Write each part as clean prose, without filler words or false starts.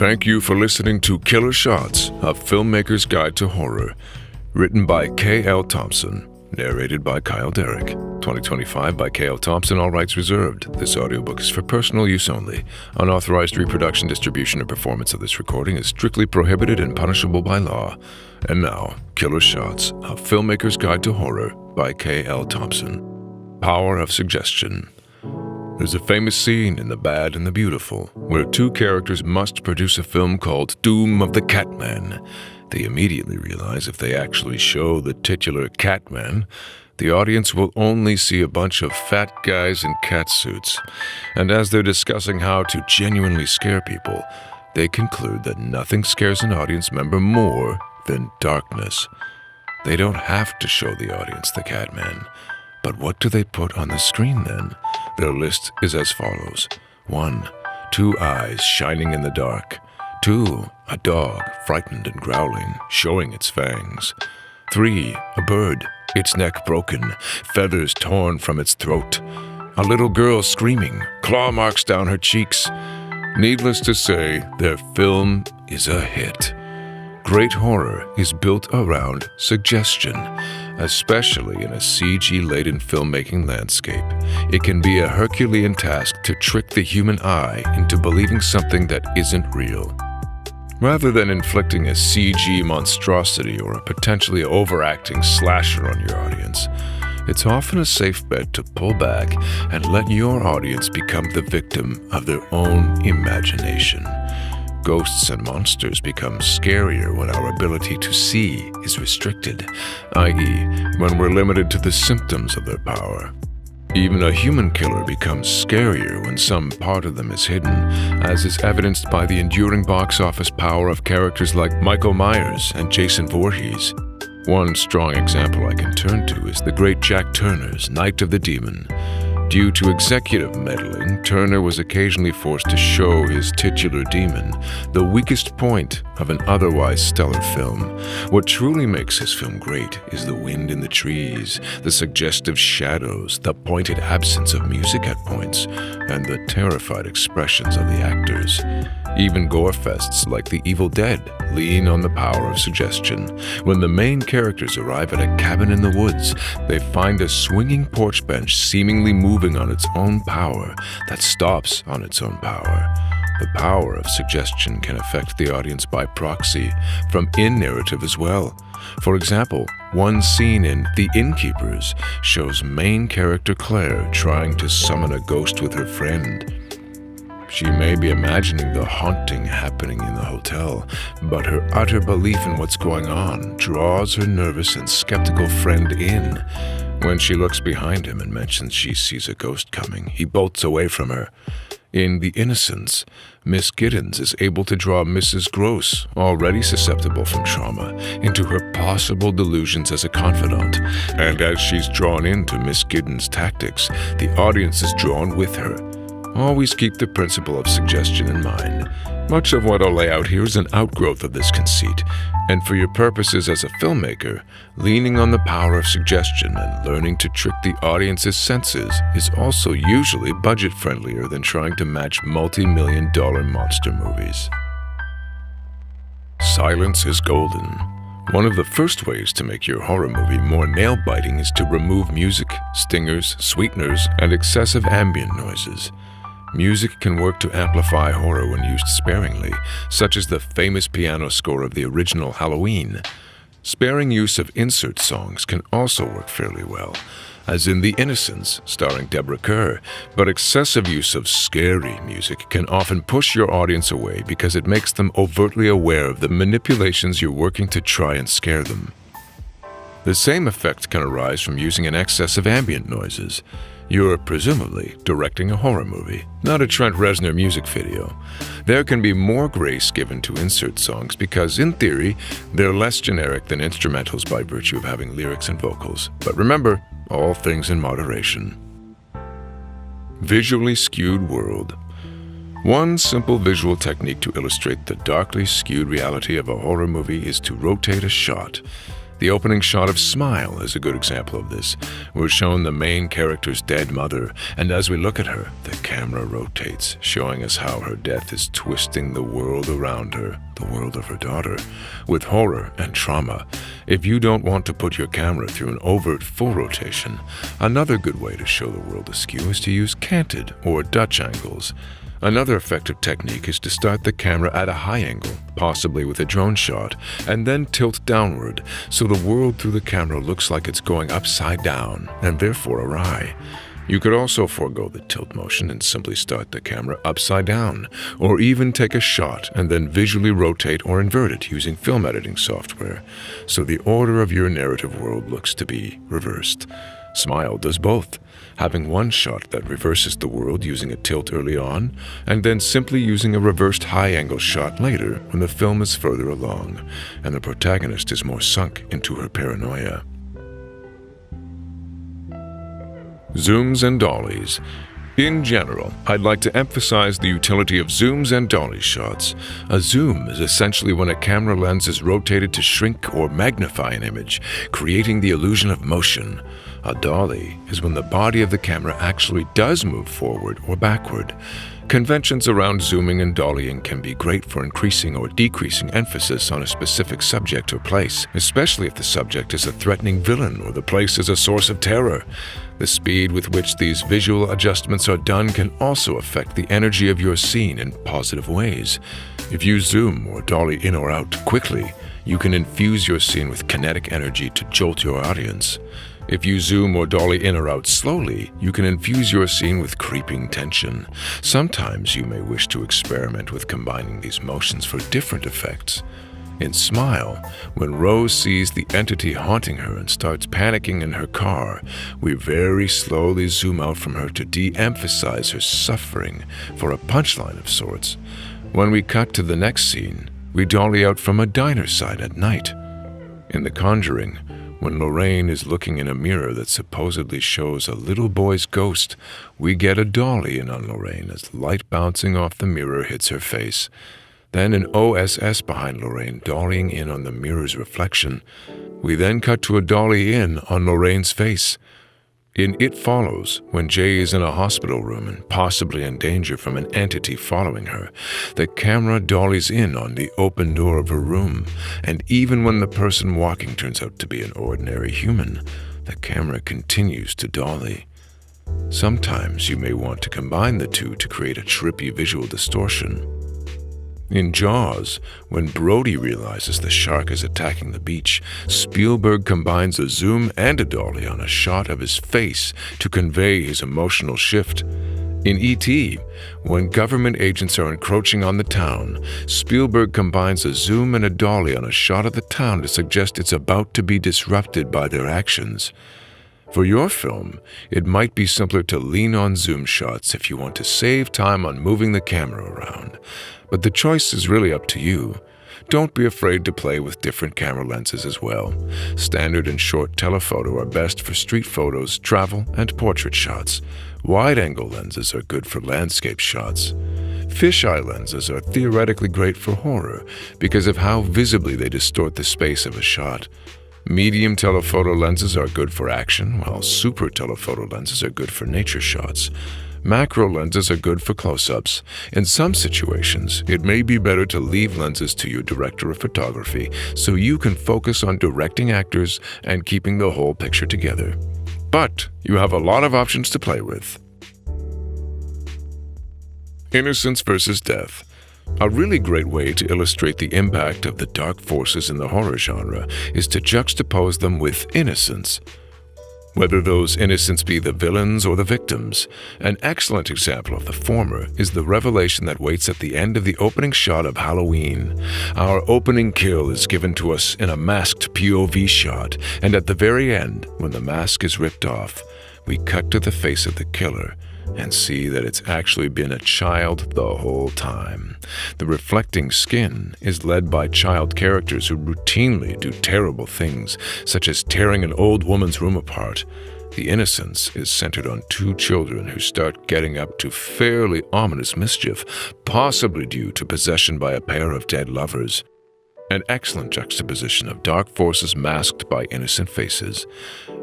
Thank you for listening to Killer Shots, a filmmaker's guide to horror. Written by K.L. Thompson. Narrated by Kyle Derrick. 2025 by K.L. Thompson, all rights reserved. This audiobook is for personal use only. Unauthorized reproduction, distribution, or performance of this recording is strictly prohibited and punishable by law. And now, Killer Shots, a filmmaker's guide to horror by K.L. Thompson. Power of Suggestion. There's a famous scene in The Bad and the Beautiful where two characters must produce a film called Doom of the Catman. They immediately realize if they actually show the titular Catman, the audience will only see a bunch of fat guys in catsuits. And as they're discussing how to genuinely scare people, they conclude that nothing scares an audience member more than darkness. They don't have to show the audience the Catman. But what do they put on the screen then? Their list is as follows. 1. 2 eyes shining in the dark. 2. A dog, frightened and growling, showing its fangs. 3. A bird, its neck broken, feathers torn from its throat. A little girl screaming, claw marks down her cheeks. Needless to say, their film is a hit. Great horror is built around suggestion, especially in a CG-laden filmmaking landscape. It can be a Herculean task to trick the human eye into believing something that isn't real. Rather than inflicting a CG monstrosity or a potentially overacting slasher on your audience, it's often a safe bet to pull back and let your audience become the victim of their own imagination. Ghosts and monsters become scarier when our ability to see is restricted, i.e., when we're limited to the symptoms of their power. Even a human killer becomes scarier when some part of them is hidden, as is evidenced by the enduring box office power of characters like Michael Myers and Jason Voorhees. One strong example I can turn to is the great Jack Turner's Night of the Demon. Due to executive meddling, Turner was occasionally forced to show his titular demon, the weakest point of an otherwise stellar film. What truly makes his film great is the wind in the trees, the suggestive shadows, the pointed absence of music at points, and the terrified expressions of the actors. Even gore fests like The Evil Dead lean on the power of suggestion. When the main characters arrive at a cabin in the woods, they find a swinging porch bench seemingly moving on its own power that stops on its own power. The power of suggestion can affect the audience by proxy, from in-narrative as well. For example, one scene in The Innkeepers shows main character Claire trying to summon a ghost with her friend. She may be imagining the haunting happening in the hotel, but her utter belief in what's going on draws her nervous and skeptical friend in. When she looks behind him and mentions she sees a ghost coming, he bolts away from her. In The Innocence, Miss Giddens is able to draw Mrs. Gross, already susceptible from trauma, into her possible delusions as a confidant. And as she's drawn into Miss Giddens' tactics, the audience is drawn with her. Always keep the principle of suggestion in mind. Much of what I'll lay out here is an outgrowth of this conceit, and for your purposes as a filmmaker, leaning on the power of suggestion and learning to trick the audience's senses is also usually budget-friendlier than trying to match multi-million-dollar monster movies. Silence is golden. One of the first ways to make your horror movie more nail-biting is to remove music, stingers, sweeteners, and excessive ambient noises. Music can work to amplify horror when used sparingly, such as the famous piano score of the original Halloween. Sparing use of insert songs can also work fairly well, as in The Innocence, starring Deborah Kerr, but excessive use of scary music can often push your audience away because it makes them overtly aware of the manipulations you're working to try and scare them. The same effect can arise from using an excess of ambient noises. You're presumably directing a horror movie, not a Trent Reznor music video. There can be more grace given to insert songs because, in theory, they're less generic than instrumentals by virtue of having lyrics and vocals. But remember, all things in moderation. Visually skewed world. One simple visual technique to illustrate the darkly skewed reality of a horror movie is to rotate a shot. The opening shot of Smile is a good example of this. We're shown the main character's dead mother, and as we look at her, the camera rotates, showing us how her death is twisting the world around her, the world of her daughter, with horror and trauma. If you don't want to put your camera through an overt full rotation, another good way to show the world askew is to use canted or Dutch angles. Another effective technique is to start the camera at a high angle, possibly with a drone shot, and then tilt downward so the world through the camera looks like it's going upside down and therefore awry. You could also forego the tilt motion and simply start the camera upside down, or even take a shot and then visually rotate or invert it using film editing software, so the order of your narrative world looks to be reversed. Smile does both, having one shot that reverses the world using a tilt early on, and then simply using a reversed high-angle shot later when the film is further along, and the protagonist is more sunk into her paranoia. Zooms and dollies. In general, I'd like to emphasize the utility of zooms and dolly shots. A zoom is essentially when a camera lens is rotated to shrink or magnify an image, creating the illusion of motion. A dolly is when the body of the camera actually does move forward or backward. Conventions around zooming and dollying can be great for increasing or decreasing emphasis on a specific subject or place, especially if the subject is a threatening villain or the place is a source of terror. The speed with which these visual adjustments are done can also affect the energy of your scene in positive ways. If you zoom or dolly in or out quickly, you can infuse your scene with kinetic energy to jolt your audience. If you zoom or dolly in or out slowly, you can infuse your scene with creeping tension. Sometimes you may wish to experiment with combining these motions for different effects. In Smile, when Rose sees the entity haunting her and starts panicking in her car, we very slowly zoom out from her to de-emphasize her suffering for a punchline of sorts. When we cut to the next scene, we dolly out from a diner sign at night. In The Conjuring, when Lorraine is looking in a mirror that supposedly shows a little boy's ghost, we get a dolly in on Lorraine as light bouncing off the mirror hits her face. Then an OSS behind Lorraine dollying in on the mirror's reflection. We then cut to a dolly in on Lorraine's face. In It Follows, when Jay is in a hospital room and possibly in danger from an entity following her, the camera dollies in on the open door of her room, and even when the person walking turns out to be an ordinary human, the camera continues to dolly. Sometimes you may want to combine the two to create a trippy visual distortion. In Jaws, when Brody realizes the shark is attacking the beach, Spielberg combines a zoom and a dolly on a shot of his face to convey his emotional shift. In E.T., when government agents are encroaching on the town, Spielberg combines a zoom and a dolly on a shot of the town to suggest it's about to be disrupted by their actions. For your film, it might be simpler to lean on zoom shots if you want to save time on moving the camera around. But the choice is really up to you. Don't be afraid to play with different camera lenses as well. Standard and short telephoto are best for street photos, travel, and portrait shots. Wide-angle lenses are good for landscape shots. Fisheye lenses are theoretically great for horror because of how visibly they distort the space of a shot. Medium telephoto lenses are good for action, while super telephoto lenses are good for nature shots. Macro lenses are good for close-ups. In some situations, it may be better to leave lenses to your director of photography so you can focus on directing actors and keeping the whole picture together. But you have a lot of options to play with. Innocence versus death. A really great way to illustrate the impact of the dark forces in the horror genre is to juxtapose them with innocence. Whether those innocents be the villains or the victims. An excellent example of the former is the revelation that waits at the end of the opening shot of Halloween. Our opening kill is given to us in a masked POV shot, and at the very end, when the mask is ripped off, we cut to the face of the killer and see that it's actually been a child the whole time. The reflecting skin is led by child characters who routinely do terrible things, such as tearing an old woman's room apart. The innocence is centered on two children who start getting up to fairly ominous mischief, possibly due to possession by a pair of dead lovers. An excellent juxtaposition of dark forces masked by innocent faces.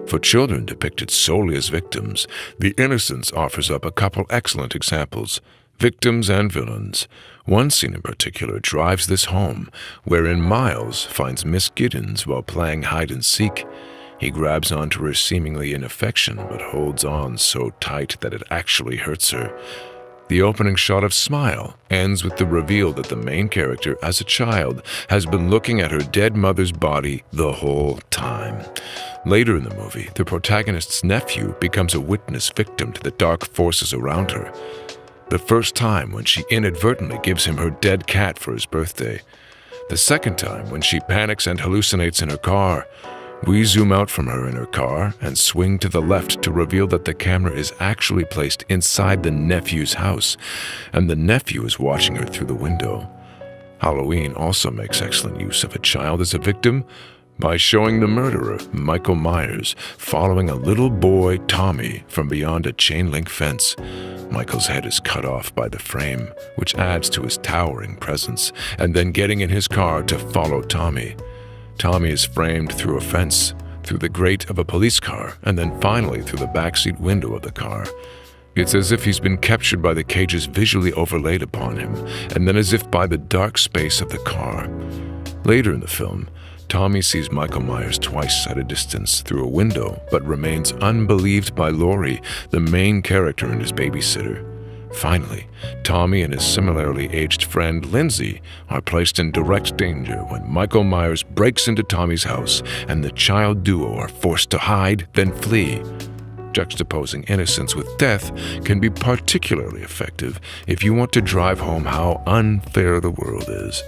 For children depicted solely as victims, The Innocence offers up a couple excellent examples, victims and villains. One scene in particular drives this home, wherein Miles finds Miss Giddens while playing hide-and-seek. He grabs onto her seemingly in affection, but holds on so tight that it actually hurts her. The opening shot of Smile ends with the reveal that the main character, as a child, has been looking at her dead mother's body the whole time. Later in the movie, the protagonist's nephew becomes a witness victim to the dark forces around her. The first time when she inadvertently gives him her dead cat for his birthday. The second time when she panics and hallucinates in her car. We zoom out from her in her car and swing to the left to reveal that the camera is actually placed inside the nephew's house, and the nephew is watching her through the window. Halloween also makes excellent use of a child as a victim by showing the murderer, Michael Myers, following a little boy, Tommy, from beyond a chain-link fence. Michael's head is cut off by the frame, which adds to his towering presence, and then getting in his car to follow Tommy. Tommy is framed through a fence, through the grate of a police car, and then finally through the backseat window of the car. It's as if he's been captured by the cages visually overlaid upon him, and then as if by the dark space of the car. Later in the film, Tommy sees Michael Myers twice at a distance through a window, but remains unbelieved by Laurie, the main character and his babysitter. Finally, Tommy and his similarly aged friend Lindsay are placed in direct danger when Michael Myers breaks into Tommy's house and the child duo are forced to hide, then flee. Juxtaposing innocence with death can be particularly effective if you want to drive home how unfair the world is.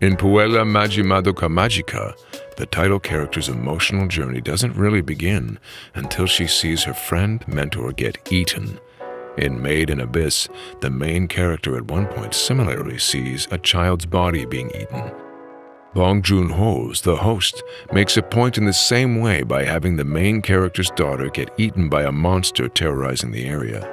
In Puella Madoka Magica, the title character's emotional journey doesn't really begin until she sees her friend mentor get eaten. In Made in Abyss, the main character at one point similarly sees a child's body being eaten. Bong Joon-ho's The Host makes a point in the same way by having the main character's daughter get eaten by a monster terrorizing the area.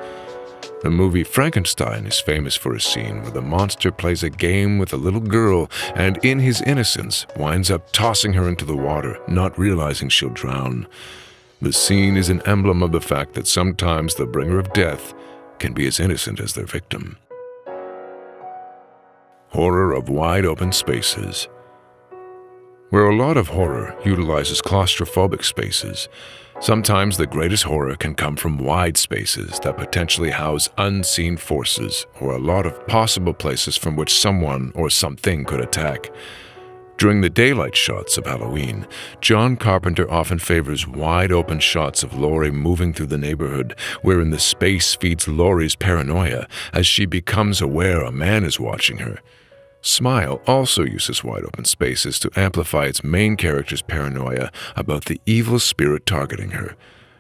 The movie Frankenstein is famous for a scene where the monster plays a game with a little girl and, in his innocence, winds up tossing her into the water, not realizing she'll drown. The scene is an emblem of the fact that sometimes the bringer of death can be as innocent as their victim. Horror of wide-open spaces. Where a lot of horror utilizes claustrophobic spaces, sometimes the greatest horror can come from wide spaces that potentially house unseen forces or a lot of possible places from which someone or something could attack. During the daylight shots of Halloween, John Carpenter often favors wide-open shots of Laurie moving through the neighborhood, wherein the space feeds Laurie's paranoia as she becomes aware a man is watching her. Smile also uses wide-open spaces to amplify its main character's paranoia about the evil spirit targeting her.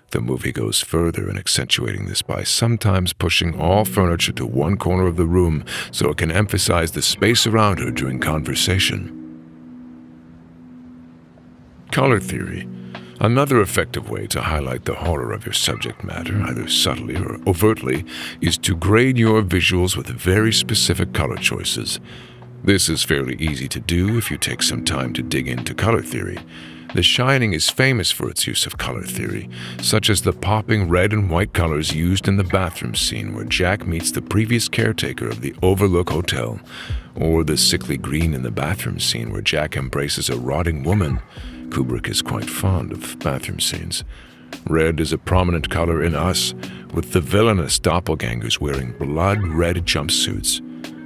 The movie goes further in accentuating this by sometimes pushing all furniture to one corner of the room so it can emphasize the space around her during conversation. Color theory. Another effective way to highlight the horror of your subject matter, either subtly or overtly, is to grade your visuals with very specific color choices. This is fairly easy to do if you take some time to dig into color theory. The Shining is famous for its use of color theory, such as the popping red and white colors used in the bathroom scene where Jack meets the previous caretaker of the Overlook Hotel, or the sickly green in the bathroom scene where Jack embraces a rotting woman. Kubrick is quite fond of bathroom scenes. Red is a prominent color in Us, with the villainous doppelgangers wearing blood-red jumpsuits.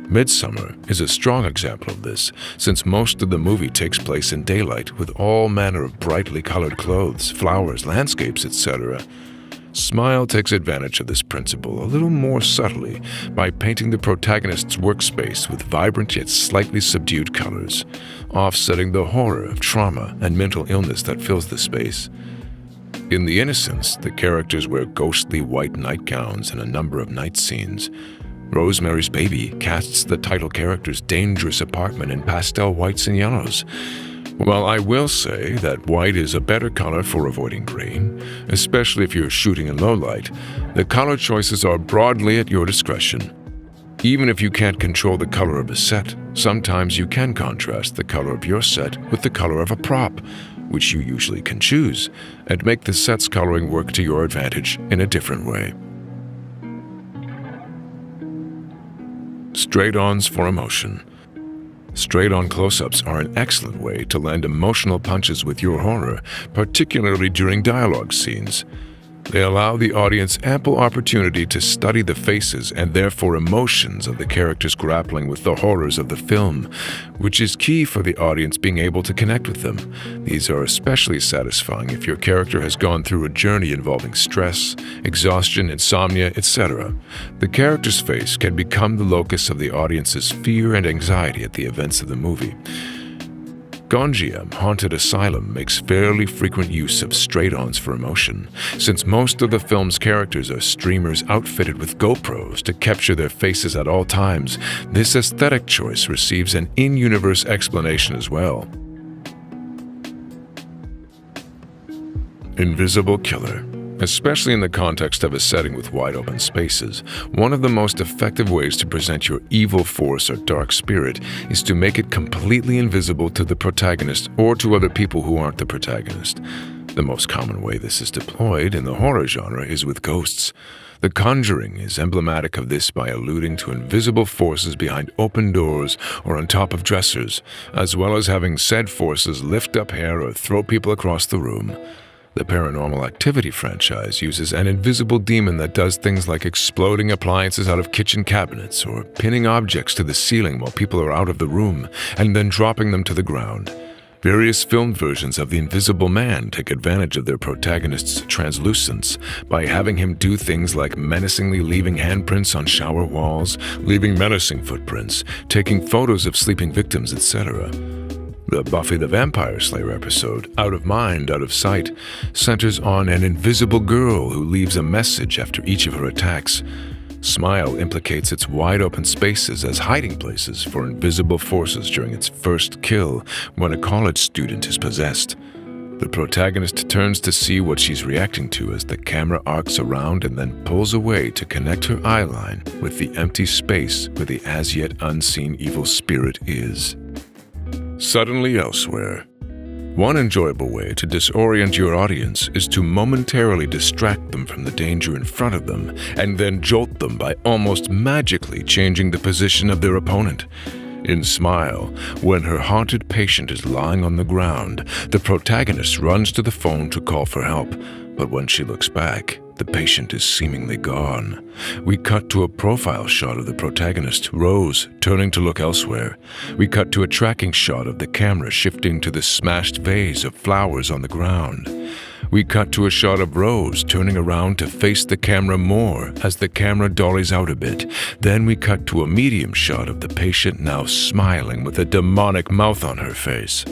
Midsummer is a strong example of this, since most of the movie takes place in daylight with all manner of brightly colored clothes, flowers, landscapes, etc. Smile takes advantage of this principle a little more subtly by painting the protagonist's workspace with vibrant yet slightly subdued colors, offsetting the horror of trauma and mental illness that fills the space. In The Innocence, the characters wear ghostly white nightgowns in a number of night scenes. Rosemary's Baby casts the title character's dangerous apartment in pastel whites and yellows. While I will say that white is a better color for avoiding green, especially if you're shooting in low light, the color choices are broadly at your discretion. Even if you can't control the color of a set, sometimes you can contrast the color of your set with the color of a prop, which you usually can choose, and make the set's coloring work to your advantage in a different way. Straight-ons for emotion. Straight-on close-ups are an excellent way to land emotional punches with your horror, particularly during dialogue scenes. They allow the audience ample opportunity to study the faces and therefore emotions of the characters grappling with the horrors of the film, which is key for the audience being able to connect with them. These are especially satisfying if your character has gone through a journey involving stress, exhaustion, insomnia, etc. The character's face can become the locus of the audience's fear and anxiety at the events of the movie. Gonjiam Haunted Asylum makes fairly frequent use of straight-ons for emotion, since most of the film's characters are streamers outfitted with GoPros to capture their faces at all times. This aesthetic choice receives an in-universe explanation as well. Invisible Killer. Especially in the context of a setting with wide open spaces, one of the most effective ways to present your evil force or dark spirit is to make it completely invisible to the protagonist or to other people who aren't the protagonist. The most common way this is deployed in the horror genre is with ghosts. The Conjuring is emblematic of this by alluding to invisible forces behind open doors or on top of dressers, as well as having said forces lift up hair or throw people across the room. The Paranormal Activity franchise uses an invisible demon that does things like exploding appliances out of kitchen cabinets or pinning objects to the ceiling while people are out of the room and then dropping them to the ground. Various filmed versions of the Invisible Man take advantage of their protagonist's translucence by having him do things like menacingly leaving handprints on shower walls, leaving menacing footprints, taking photos of sleeping victims, etc. The Buffy the Vampire Slayer episode, Out of Mind, Out of Sight, centers on an invisible girl who leaves a message after each of her attacks. Smile implicates its wide-open spaces as hiding places for invisible forces during its first kill when a college student is possessed. The protagonist turns to see what she's reacting to as the camera arcs around and then pulls away to connect her eyeline with the empty space where the as-yet unseen evil spirit is. Suddenly elsewhere. One enjoyable way to disorient your audience is to momentarily distract them from the danger in front of them and then jolt them by almost magically changing the position of their opponent. In Smile, when her haunted patient is lying on the ground, the protagonist runs to the phone to call for help, but when she looks back, the patient is seemingly gone. We cut to a profile shot of the protagonist, Rose, turning to look elsewhere. We cut to a tracking shot of the camera shifting to the smashed vase of flowers on the ground. We cut to a shot of Rose turning around to face the camera more as the camera dollies out a bit. Then we cut to a medium shot of the patient now smiling with a demonic mouth on her face.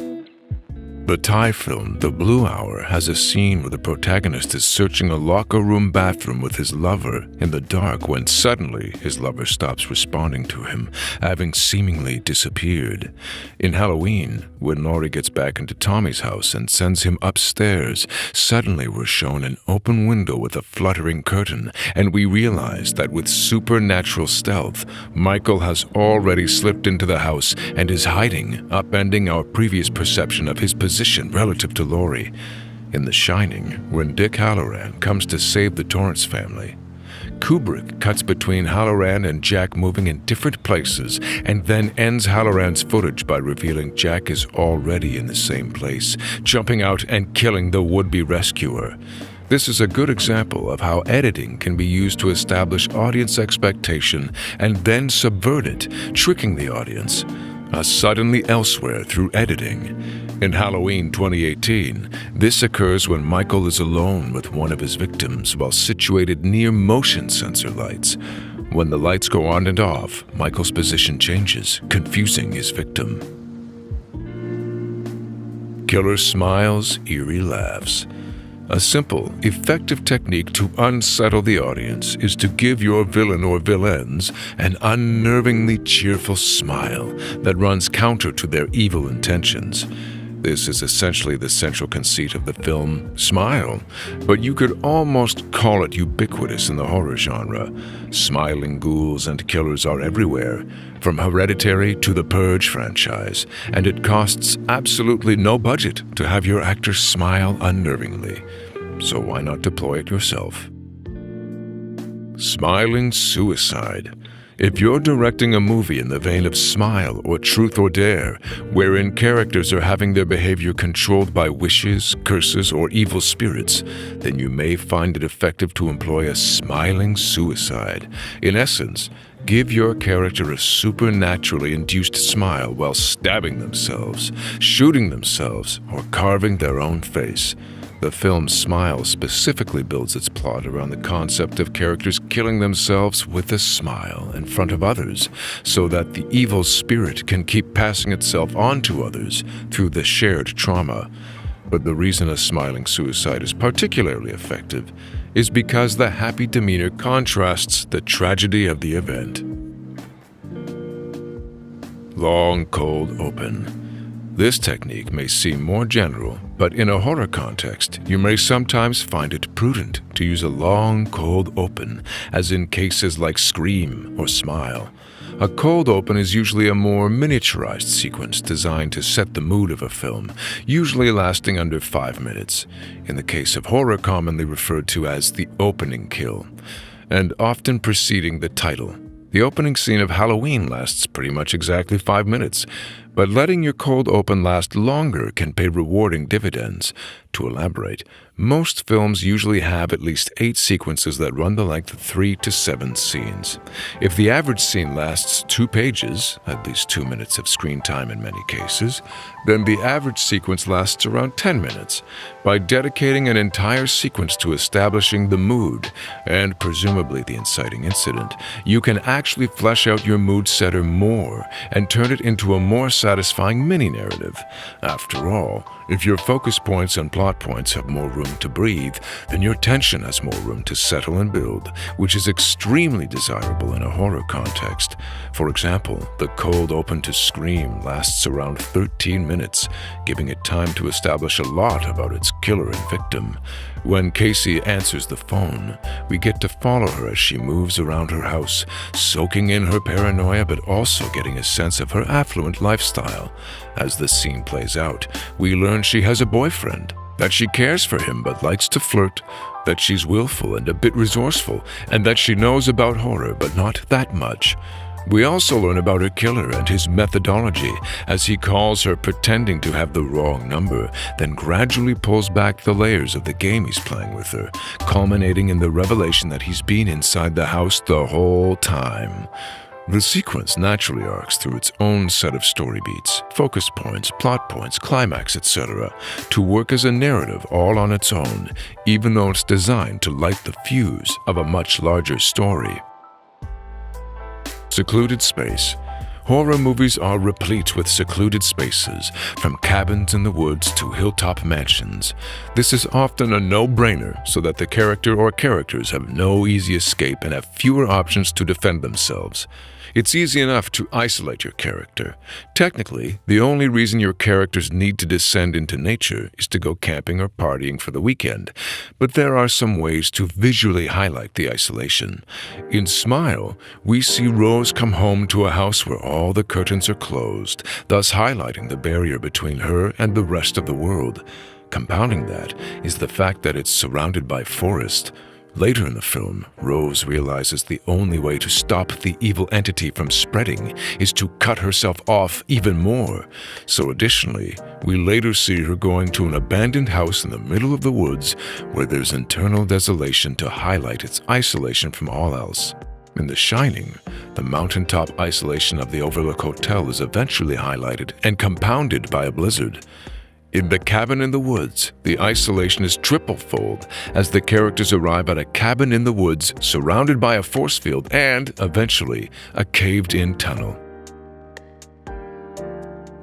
The Thai film, The Blue Hour, has a scene where the protagonist is searching a locker room bathroom with his lover in the dark when suddenly his lover stops responding to him, having seemingly disappeared. In Halloween, when Laurie gets back into Tommy's house and sends him upstairs, suddenly we're shown an open window with a fluttering curtain, and we realize that with supernatural stealth, Michael has already slipped into the house and is hiding, upending our previous perception of his position relative to Laurie. In The Shining, when Dick Halloran comes to save the Torrance family, Kubrick cuts between Halloran and Jack moving in different places and then ends Halloran's footage by revealing Jack is already in the same place, jumping out and killing the would-be rescuer. This is a good example of how editing can be used to establish audience expectation and then subvert it, tricking the audience. Suddenly elsewhere through editing. In Halloween 2018, this occurs when Michael is alone with one of his victims while situated near motion sensor lights. When the lights go on and off, Michael's position changes, confusing his victim. Killer smiles, eerie laughs. A simple, effective technique to unsettle the audience is to give your villain or villains an unnervingly cheerful smile that runs counter to their evil intentions. This is essentially the central conceit of the film Smile, but you could almost call it ubiquitous in the horror genre. Smiling ghouls and killers are everywhere, from Hereditary to the Purge franchise, and it costs absolutely no budget to have your actors smile unnervingly. So why not deploy it yourself? Smiling suicide. If you're directing a movie in the vein of Smile or Truth or Dare, wherein characters are having their behavior controlled by wishes, curses, or evil spirits, then you may find it effective to employ a smiling suicide. In essence, give your character a supernaturally induced smile while stabbing themselves, shooting themselves, or carving their own face. The film Smile specifically builds its plot around the concept of characters killing themselves with a smile in front of others, so that the evil spirit can keep passing itself on to others through the shared trauma. But the reason a smiling suicide is particularly effective is because the happy demeanor contrasts the tragedy of the event. Long cold open. This technique may seem more general, but in a horror context, you may sometimes find it prudent to use a long, cold open, as in cases like Scream or Smile. A cold open is usually a more miniaturized sequence designed to set the mood of a film, usually lasting under 5 minutes, in the case of horror commonly referred to as the opening kill, and often preceding the title. The opening scene of Halloween lasts pretty much exactly 5 minutes, but letting your cold open last longer can pay rewarding dividends. To elaborate, most films usually have at least 8 sequences that run the length of 3 to 7 scenes. If the average scene lasts 2 pages, at least 2 minutes of screen time in many cases, then the average sequence lasts around 10 minutes. By dedicating an entire sequence to establishing the mood, and presumably the inciting incident, you can actually flesh out your mood setter more and turn it into a more satisfying mini-narrative. After all, if your focus points and plot points have more room to breathe, then your tension has more room to settle and build, which is extremely desirable in a horror context. For example, the cold open to Scream lasts around 13 minutes, giving it time to establish a lot about its killer and victim. When Casey answers the phone, we get to follow her as she moves around her house, soaking in her paranoia but also getting a sense of her affluent lifestyle. As the scene plays out, we learn she has a boyfriend, that she cares for him but likes to flirt, that she's willful and a bit resourceful, and that she knows about horror but not that much. We also learn about her killer and his methodology, as he calls her pretending to have the wrong number, then gradually pulls back the layers of the game he's playing with her, culminating in the revelation that he's been inside the house the whole time. The sequence naturally arcs through its own set of story beats, focus points, plot points, climax, etc., to work as a narrative all on its own, even though it's designed to light the fuse of a much larger story. Secluded space. Horror movies are replete with secluded spaces, from cabins in the woods to hilltop mansions. This is often a no-brainer, so that the character or characters have no easy escape and have fewer options to defend themselves. It's easy enough to isolate your character. Technically, the only reason your characters need to descend into nature is to go camping or partying for the weekend, but there are some ways to visually highlight the isolation. In Smile, we see Rose come home to a house where all the curtains are closed, thus highlighting the barrier between her and the rest of the world. Compounding that is the fact that it's surrounded by forest. Later in the film, Rose realizes the only way to stop the evil entity from spreading is to cut herself off even more. So additionally, we later see her going to an abandoned house in the middle of the woods where there's internal desolation to highlight its isolation from all else. In The Shining, the mountaintop isolation of the Overlook Hotel is eventually highlighted and compounded by a blizzard. In The Cabin in the Woods, the isolation is triple-fold as the characters arrive at a cabin in the woods surrounded by a force field and, eventually, a caved-in tunnel.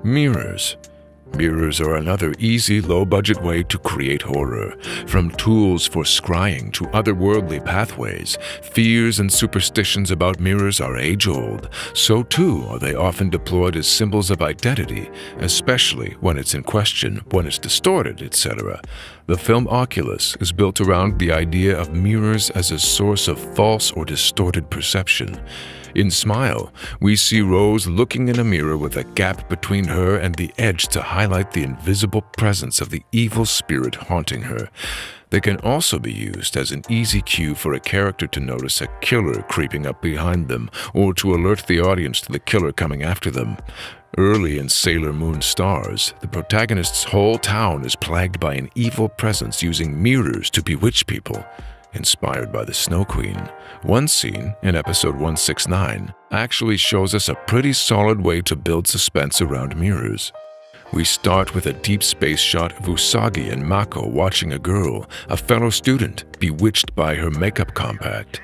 Mirrors. Mirrors are another easy, low-budget way to create horror. From tools for scrying to otherworldly pathways, fears and superstitions about mirrors are age-old. So too are they often deployed as symbols of identity, especially when it's in question, when it's distorted, etc. The film Oculus is built around the idea of mirrors as a source of false or distorted perception. In Smile, we see Rose looking in a mirror with a gap between her and the edge to highlight the invisible presence of the evil spirit haunting her. They can also be used as an easy cue for a character to notice a killer creeping up behind them or to alert the audience to the killer coming after them. Early in Sailor Moon Stars, the protagonist's whole town is plagued by an evil presence using mirrors to bewitch people. Inspired by the Snow Queen, one scene in episode 169 actually shows us a pretty solid way to build suspense around mirrors. We start with a deep space shot of Usagi and Mako watching a girl, a fellow student, bewitched by her makeup compact.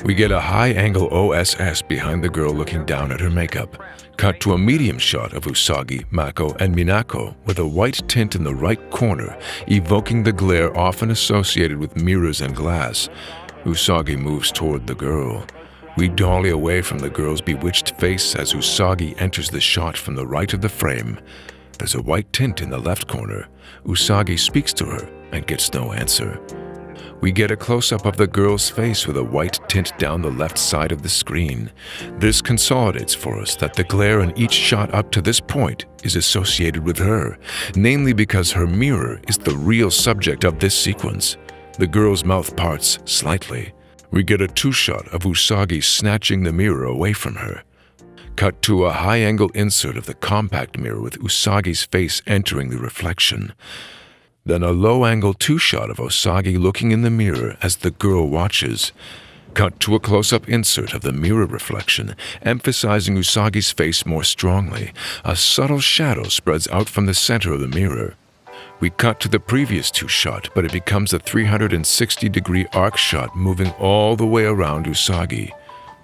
We get a high-angle OSS behind the girl looking down at her makeup. Cut to a medium shot of Usagi, Mako, and Minako with a white tint in the right corner, evoking the glare often associated with mirrors and glass. Usagi moves toward the girl. We dolly away from the girl's bewitched face as Usagi enters the shot from the right of the frame. There's a white tint in the left corner. Usagi speaks to her and gets no answer. We get a close-up of the girl's face with a white tint down the left side of the screen. This consolidates for us that the glare in each shot up to this point is associated with her, namely because her mirror is the real subject of this sequence. The girl's mouth parts slightly. We get a two-shot of Usagi snatching the mirror away from her. Cut to a high-angle insert of the compact mirror with Usagi's face entering the reflection. Then a low-angle two-shot of Usagi looking in the mirror as the girl watches. Cut to a close-up insert of the mirror reflection, emphasizing Usagi's face more strongly. A subtle shadow spreads out from the center of the mirror. We cut to the previous two-shot, but it becomes a 360-degree arc shot moving all the way around Usagi.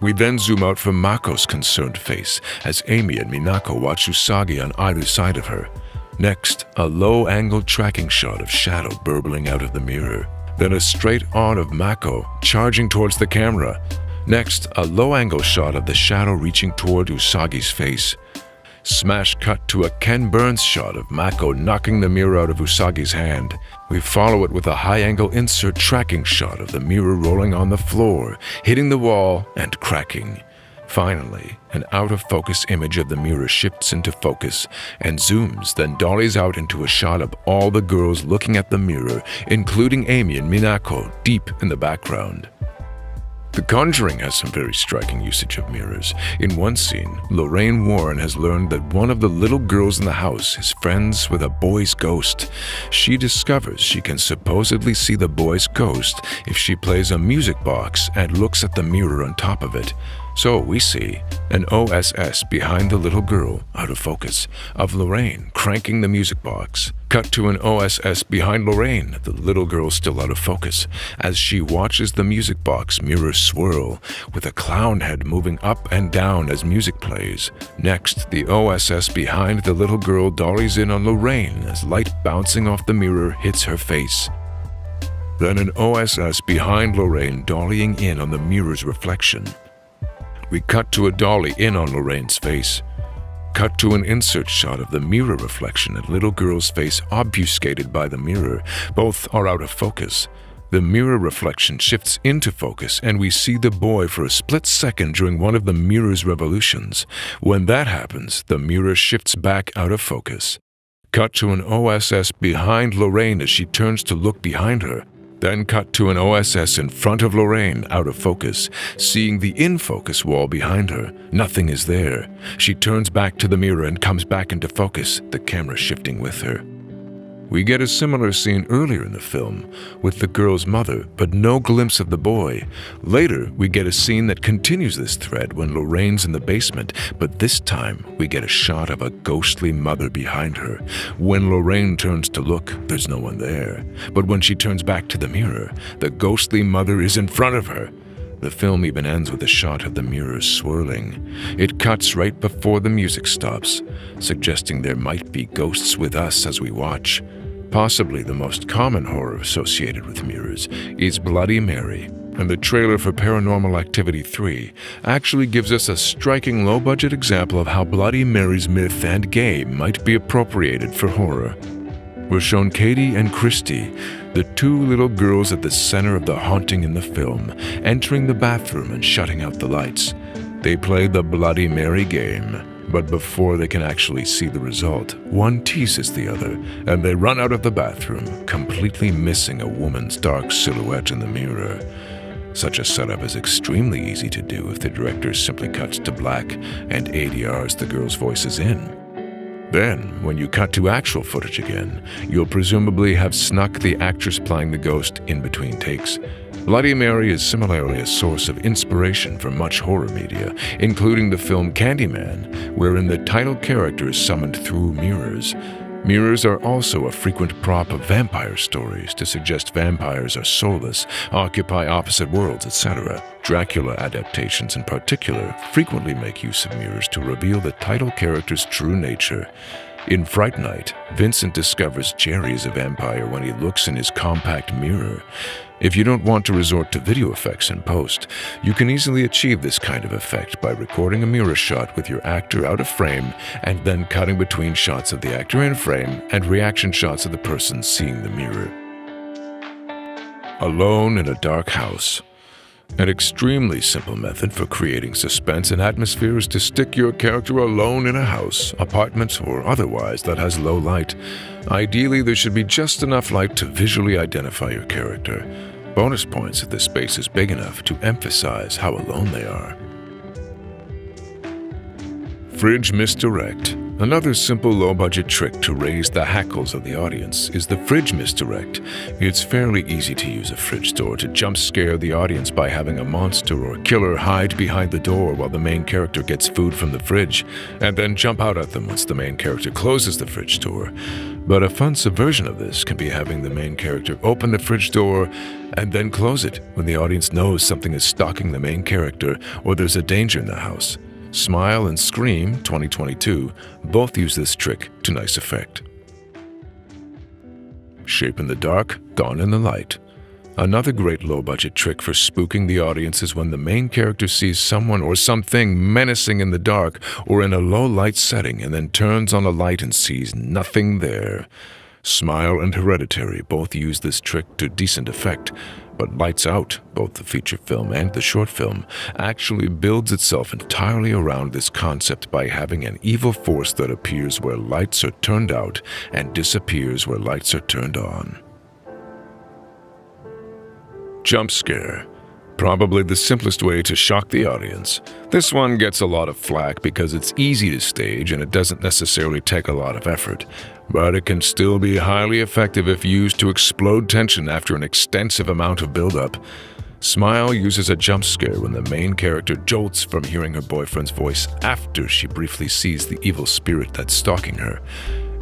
We then zoom out from Mako's concerned face as Amy and Minako watch Usagi on either side of her. Next, a low-angle tracking shot of shadow burbling out of the mirror. Then a straight-on of Mako charging towards the camera. Next, a low-angle shot of the shadow reaching toward Usagi's face. Smash cut to a Ken Burns shot of Mako knocking the mirror out of Usagi's hand. We follow it with a high-angle insert tracking shot of the mirror rolling on the floor, hitting the wall and cracking. Finally, an out-of-focus image of the mirror shifts into focus and zooms, then dollies out into a shot of all the girls looking at the mirror, including Amy and Minako deep in the background. The Conjuring has some very striking usage of mirrors. In one scene, Lorraine Warren has learned that one of the little girls in the house is friends with a boy's ghost. She discovers she can supposedly see the boy's ghost if she plays a music box and looks at the mirror on top of it. So we see an OSS behind the little girl, out of focus, of Lorraine cranking the music box. Cut to an OSS behind Lorraine, the little girl still out of focus, as she watches the music box mirror swirl, with a clown head moving up and down as music plays. Next, the OSS behind the little girl dollies in on Lorraine as light bouncing off the mirror hits her face. Then an OSS behind Lorraine dollying in on the mirror's reflection. We cut to a dolly in on Lorraine's face. Cut to an insert shot of the mirror reflection and little girl's face obfuscated by the mirror. Both are out of focus. The mirror reflection shifts into focus and we see the boy for a split second during one of the mirror's revolutions. When that happens, the mirror shifts back out of focus. Cut to an OSS behind Lorraine as she turns to look behind her. Then cut to an OSS in front of Lorraine, out of focus, seeing the in-focus wall behind her. Nothing is there. She turns back to the mirror and comes back into focus, the camera shifting with her. We get a similar scene earlier in the film, with the girl's mother, but no glimpse of the boy. Later, we get a scene that continues this thread when Lorraine's in the basement, but this time we get a shot of a ghostly mother behind her. When Lorraine turns to look, there's no one there. But when she turns back to the mirror, the ghostly mother is in front of her. The film even ends with a shot of the mirrors swirling. It cuts right before the music stops, suggesting there might be ghosts with us as we watch. Possibly the most common horror associated with mirrors is Bloody Mary, and the trailer for Paranormal Activity 3 actually gives us a striking low-budget example of how Bloody Mary's myth and game might be appropriated for horror. We're shown Katie and Christy, the two little girls at the center of the haunting in the film, entering the bathroom and shutting out the lights. They play the Bloody Mary game, but before they can actually see the result, one teases the other, and they run out of the bathroom, completely missing a woman's dark silhouette in the mirror. Such a setup is extremely easy to do if the director simply cuts to black and ADRs the girl's voices in. Then, when you cut to actual footage again, you'll presumably have snuck the actress playing the ghost in between takes. Bloody Mary is similarly a source of inspiration for much horror media, including the film Candyman, wherein the title character is summoned through mirrors. Mirrors are also a frequent prop of vampire stories to suggest vampires are soulless, occupy opposite worlds, etc. Dracula adaptations in particular frequently make use of mirrors to reveal the title character's true nature. In Fright Night, Vincent discovers Jerry is a vampire when he looks in his compact mirror. If you don't want to resort to video effects in post, you can easily achieve this kind of effect by recording a mirror shot with your actor out of frame and then cutting between shots of the actor in frame and reaction shots of the person seeing the mirror. Alone in a dark house. An extremely simple method for creating suspense and atmosphere is to stick your character alone in a house, apartment, or otherwise that has low light. Ideally, there should be just enough light to visually identify your character. Bonus points if the space is big enough to emphasize how alone they are. Fridge misdirect. Another simple low-budget trick to raise the hackles of the audience is the fridge misdirect. It's fairly easy to use a fridge door to jump scare the audience by having a monster or killer hide behind the door while the main character gets food from the fridge, and then jump out at them once the main character closes the fridge door. But a fun subversion of this can be having the main character open the fridge door and then close it when the audience knows something is stalking the main character or there's a danger in the house. Smile and Scream 2022 both use this trick to nice effect. Shape in the dark, gone in the light. Another great low-budget trick for spooking the audience is when the main character sees someone or something menacing in the dark or in a low-light setting and then turns on a light and sees nothing there. Smile and Hereditary both use this trick to decent effect, but Lights Out, both the feature film and the short film, actually builds itself entirely around this concept by having an evil force that appears where lights are turned out and disappears where lights are turned on. Jump scare. Probably the simplest way to shock the audience. This one gets a lot of flack because it's easy to stage and it doesn't necessarily take a lot of effort, but it can still be highly effective if used to explode tension after an extensive amount of build-up. Smile uses a jump scare when the main character jolts from hearing her boyfriend's voice after she briefly sees the evil spirit that's stalking her.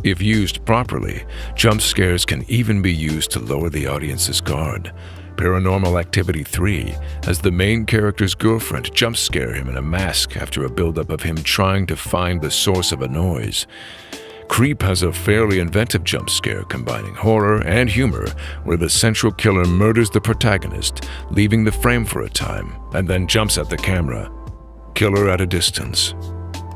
If used properly, jump scares can even be used to lower the audience's guard. Paranormal Activity 3 has the main character's girlfriend jump scare him in a mask after a buildup of him trying to find the source of a noise. Creep has a fairly inventive jump scare combining horror and humor where the central killer murders the protagonist, leaving the frame for a time, and then jumps at the camera. Killer at a distance.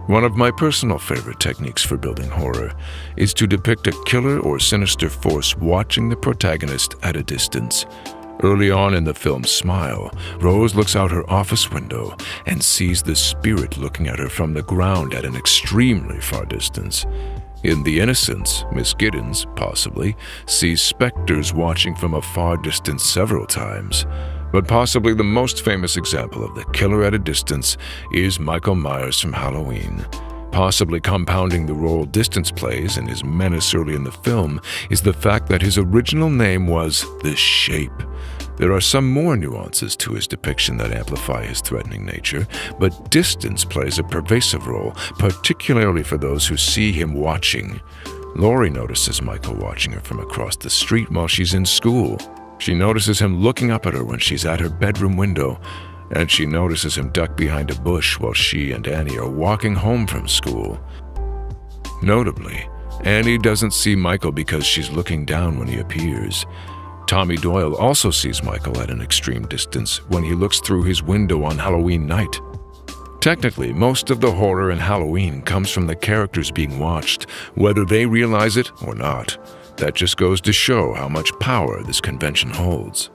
One of my personal favorite techniques for building horror is to depict a killer or sinister force watching the protagonist at a distance. Early on in the film Smile, Rose looks out her office window and sees the spirit looking at her from the ground at an extremely far distance. In The Innocence, Miss Giddens, possibly, sees specters watching from a far distance several times. But possibly the most famous example of the killer at a distance is Michael Myers from Halloween. Possibly compounding the role Distance plays in his menace early in the film is the fact that his original name was The Shape. There are some more nuances to his depiction that amplify his threatening nature, but distance plays a pervasive role, particularly for those who see him watching. Laurie notices Michael watching her from across the street while she's in school. She notices him looking up at her when she's at her bedroom window. and she notices him duck behind a bush while she and Annie are walking home from school. Notably, Annie doesn't see Michael because she's looking down when he appears. Tommy Doyle also sees Michael at an extreme distance when he looks through his window on Halloween night. Technically, most of the horror in Halloween comes from the characters being watched, whether they realize it or not. That just goes to show how much power this convention holds.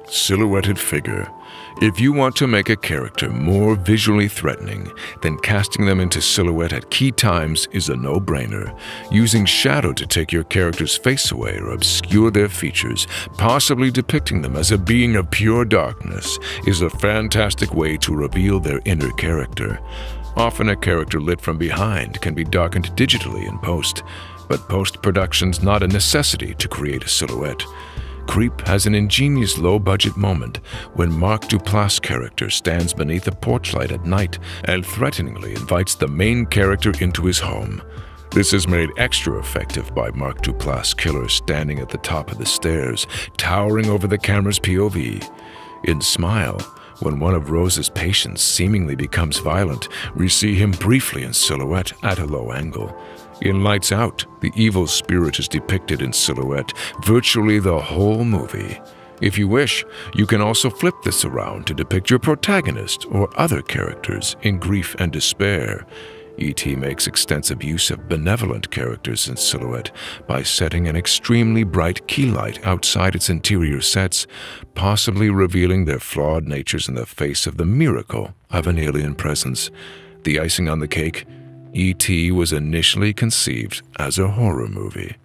Silhouetted figure. If you want to make a character more visually threatening, then casting them into silhouette at key times is a no-brainer. Using shadow to take your character's face away or obscure their features, possibly depicting them as a being of pure darkness, is a fantastic way to reveal their inner character. Often a character lit from behind can be darkened digitally in post, but post-production's not a necessity to create a silhouette. Creep has an ingenious low-budget moment when Mark Duplass' character stands beneath a porch light at night and threateningly invites the main character into his home. This is made extra effective by Mark Duplass' killer standing at the top of the stairs, towering over the camera's POV. In Smile, when one of Rose's patients seemingly becomes violent, we see him briefly in silhouette at a low angle. In Lights Out, the evil spirit is depicted in silhouette virtually the whole movie. If you wish, you can also flip this around to depict your protagonist or other characters in grief and despair. E.T. makes extensive use of benevolent characters in silhouette by setting an extremely bright key light outside its interior sets, possibly revealing their flawed natures in the face of the miracle of an alien presence. The icing on the cake, E.T. was initially conceived as a horror movie.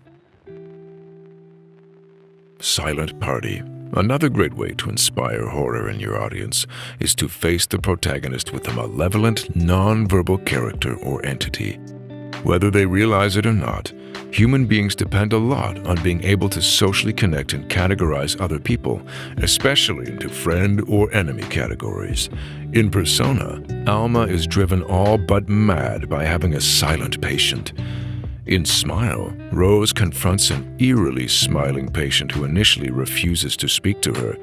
Silent Party. Another great way to inspire horror in your audience is to face the protagonist with a malevolent, non-verbal character or entity. Whether they realize it or not, human beings depend a lot on being able to socially connect and categorize other people, especially into friend or enemy categories. In Persona, Alma is driven all but mad by having a silent patient. In Smile, Rose confronts an eerily smiling patient who initially refuses to speak to her.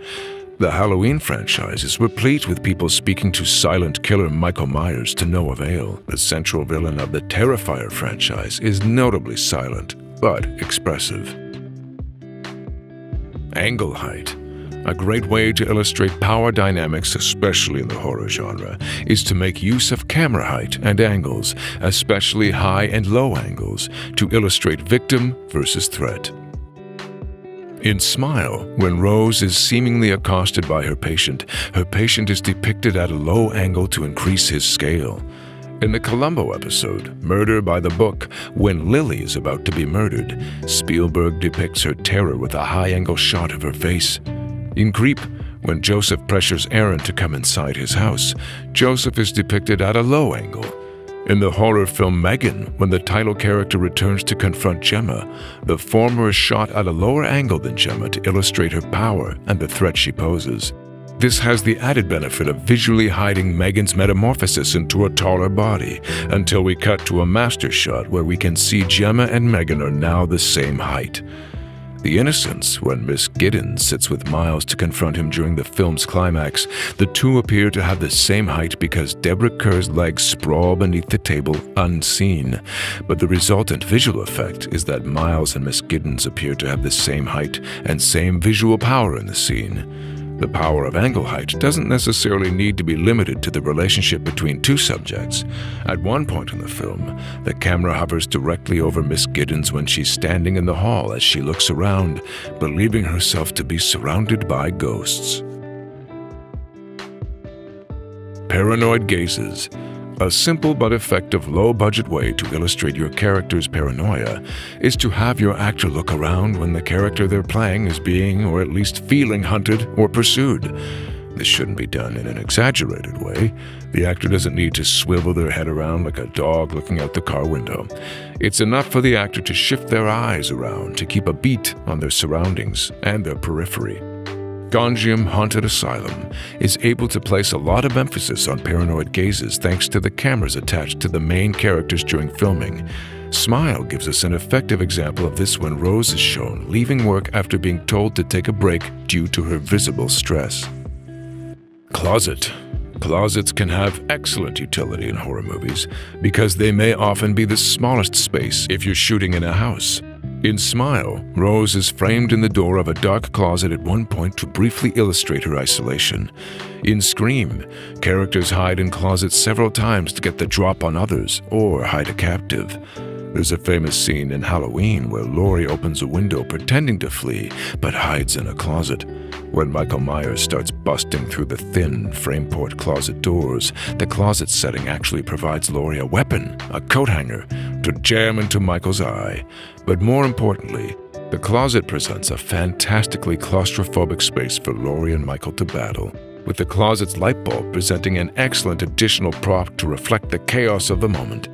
The Halloween franchise is replete with people speaking to silent killer Michael Myers to no avail. The central villain of the Terrifier franchise is notably silent, but expressive. Angle height. A great way to illustrate power dynamics, especially in the horror genre, is to make use of camera height and angles, especially high and low angles, to illustrate victim versus threat. In Smile, when Rose is seemingly accosted by her patient is depicted at a low angle to increase his scale. In the Columbo episode, Murder by the Book, when Lily is about to be murdered, Spielberg depicts her terror with a high-angle shot of her face. In Creep, when Joseph pressures Aaron to come inside his house, Joseph is depicted at a low angle. In the horror film Megan, when the title character returns to confront Gemma, the former is shot at a lower angle than Gemma to illustrate her power and the threat she poses. This has the added benefit of visually hiding Megan's metamorphosis into a taller body, until we cut to a master shot where we can see Gemma and Megan are now the same height. The Innocence, when Miss Giddens sits with Miles to confront him during the film's climax, the two appear to have the same height because Deborah Kerr's legs sprawl beneath the table unseen, but the resultant visual effect is that Miles and Miss Giddens appear to have the same height and same visual power in the scene. The power of angle height doesn't necessarily need to be limited to the relationship between two subjects. At one point in the film, the camera hovers directly over Miss Giddens when she's standing in the hall as she looks around, believing herself to be surrounded by ghosts. Paranoid gazes. A simple but effective low-budget way to illustrate your character's paranoia is to have your actor look around when the character they're playing is being, or at least feeling, hunted or pursued. This shouldn't be done in an exaggerated way. The actor doesn't need to swivel their head around like a dog looking out the car window. It's enough for the actor to shift their eyes around to keep a beat on their surroundings and their periphery. Gonjiam Haunted Asylum is able to place a lot of emphasis on paranoid gazes thanks to the cameras attached to the main characters during filming. Smile gives us an effective example of this when Rose is shown leaving work after being told to take a break due to her visible stress. Closet. Closets can have excellent utility in horror movies because they may often be the smallest space if you're shooting in a house. In Smile, Rose is framed in the door of a dark closet at one point to briefly illustrate her isolation. In Scream, characters hide in closets several times to get the drop on others or hide a captive. There's a famous scene in Halloween where Laurie opens a window pretending to flee but hides in a closet. When Michael Myers starts busting through the thin frame-port closet doors, the closet setting actually provides Laurie a weapon, a coat hanger, to jam into Michael's eye. But more importantly, the closet presents a fantastically claustrophobic space for Laurie and Michael to battle, with the closet's light bulb presenting an excellent additional prop to reflect the chaos of the moment.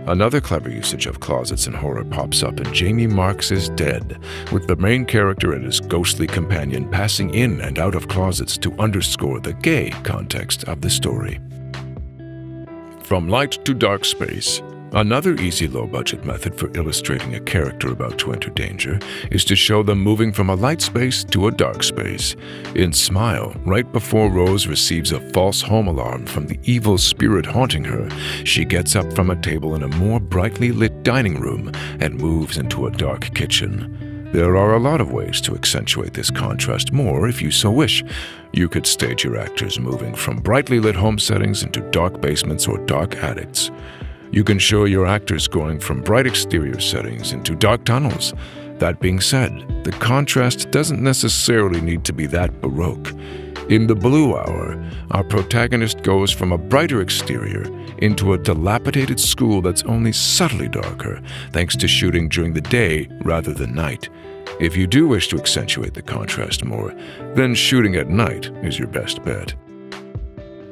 Another clever usage of closets in horror pops up in Jamie Marks is Dead, with the main character and his ghostly companion passing in and out of closets to underscore the gay context of the story. From light to dark space. Another easy low-budget method for illustrating a character about to enter danger is to show them moving from a light space to a dark space. In Smile, right before Rose receives a false home alarm from the evil spirit haunting her, she gets up from a table in a more brightly lit dining room and moves into a dark kitchen. There are a lot of ways to accentuate this contrast more if you so wish. You could stage your actors moving from brightly lit home settings into dark basements or dark attics. You can show your actors going from bright exterior settings into dark tunnels. That being said, the contrast doesn't necessarily need to be that baroque. In The Blue Hour, our protagonist goes from a brighter exterior into a dilapidated school that's only subtly darker, thanks to shooting during the day rather than night. If you do wish to accentuate the contrast more, then shooting at night is your best bet.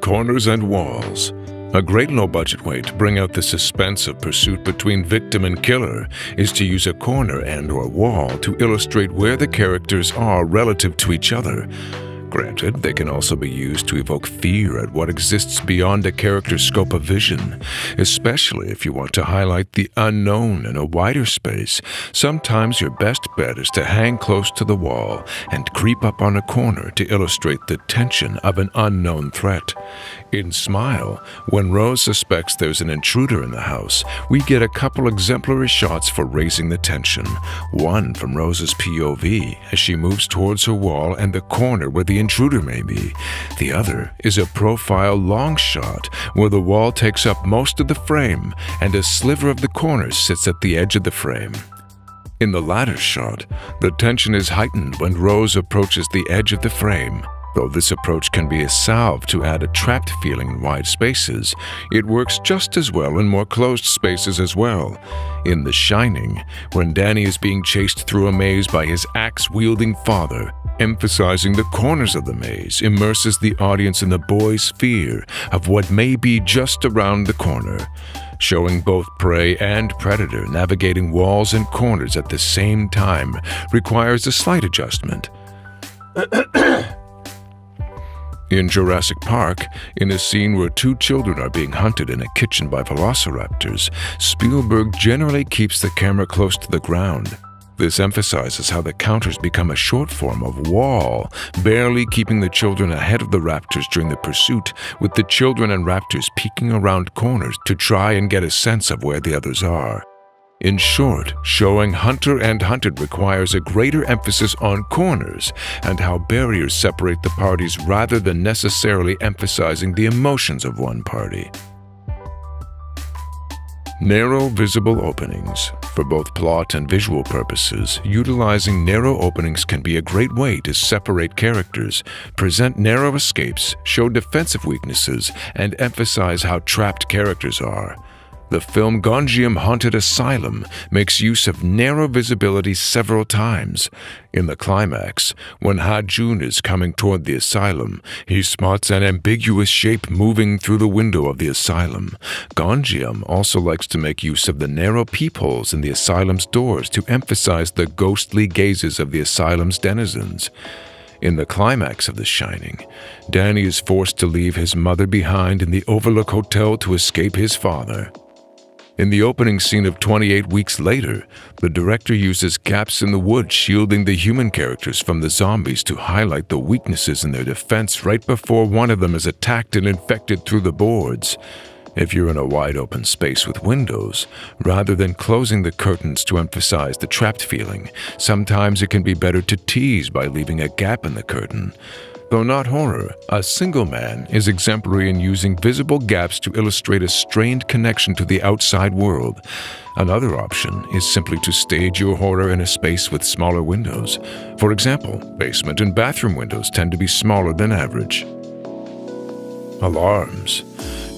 Corners and walls. A great low-budget way to bring out the suspense of pursuit between victim and killer is to use a corner and/or wall to illustrate where the characters are relative to each other. Granted, they can also be used to evoke fear at what exists beyond a character's scope of vision, especially if you want to highlight the unknown in a wider space. Sometimes your best bet is to hang close to the wall and creep up on a corner to illustrate the tension of an unknown threat. In Smile, when Rose suspects there's an intruder in the house, we get a couple exemplary shots for raising the tension. One from Rose's POV as she moves towards her wall and the corner where the intruder may be. The other is a profile long shot where the wall takes up most of the frame and a sliver of the corner sits at the edge of the frame. In the latter shot, the tension is heightened when Rose approaches the edge of the frame. Though this approach can be a salve to add a trapped feeling in wide spaces, it works just as well in more closed spaces as well. In The Shining, when Danny is being chased through a maze by his axe-wielding father, emphasizing the corners of the maze immerses the audience in the boy's fear of what may be just around the corner. Showing both prey and predator navigating walls and corners at the same time requires a slight adjustment. In Jurassic Park, in a scene where two children are being hunted in a kitchen by velociraptors, Spielberg generally keeps the camera close to the ground. This emphasizes how the counters become a short form of wall, barely keeping the children ahead of the raptors during the pursuit, with the children and raptors peeking around corners to try and get a sense of where the others are. In short, showing hunter and hunted requires a greater emphasis on corners and how barriers separate the parties rather than necessarily emphasizing the emotions of one party. Narrow visible openings. For both plot and visual purposes, utilizing narrow openings can be a great way to separate characters, present narrow escapes, show defensive weaknesses, and emphasize how trapped characters are. The film Gonjiam Haunted Asylum makes use of narrow visibility several times. In the climax, when Ha-Jun is coming toward the asylum, he spots an ambiguous shape moving through the window of the asylum. Gonjiam also likes to make use of the narrow peepholes in the asylum's doors to emphasize the ghostly gazes of the asylum's denizens. In the climax of The Shining, Danny is forced to leave his mother behind in the Overlook Hotel to escape his father. In the opening scene of 28 Weeks Later, the director uses gaps in the wood shielding the human characters from the zombies to highlight the weaknesses in their defense right before one of them is attacked and infected through the boards. If you're in a wide-open space with windows, rather than closing the curtains to emphasize the trapped feeling, sometimes it can be better to tease by leaving a gap in the curtain. Though not horror, A Single Man is exemplary in using visible gaps to illustrate a strained connection to the outside world. Another option is simply to stage your horror in a space with smaller windows. For example, basement and bathroom windows tend to be smaller than average. Alarms.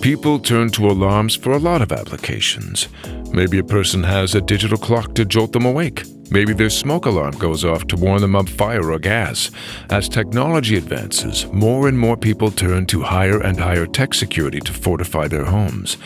People turn to alarms for a lot of applications. Maybe a person has a digital clock to jolt them awake. Maybe their smoke alarm goes off to warn them of fire or gas. As technology advances, more and more people turn to higher and higher tech security to fortify their homes.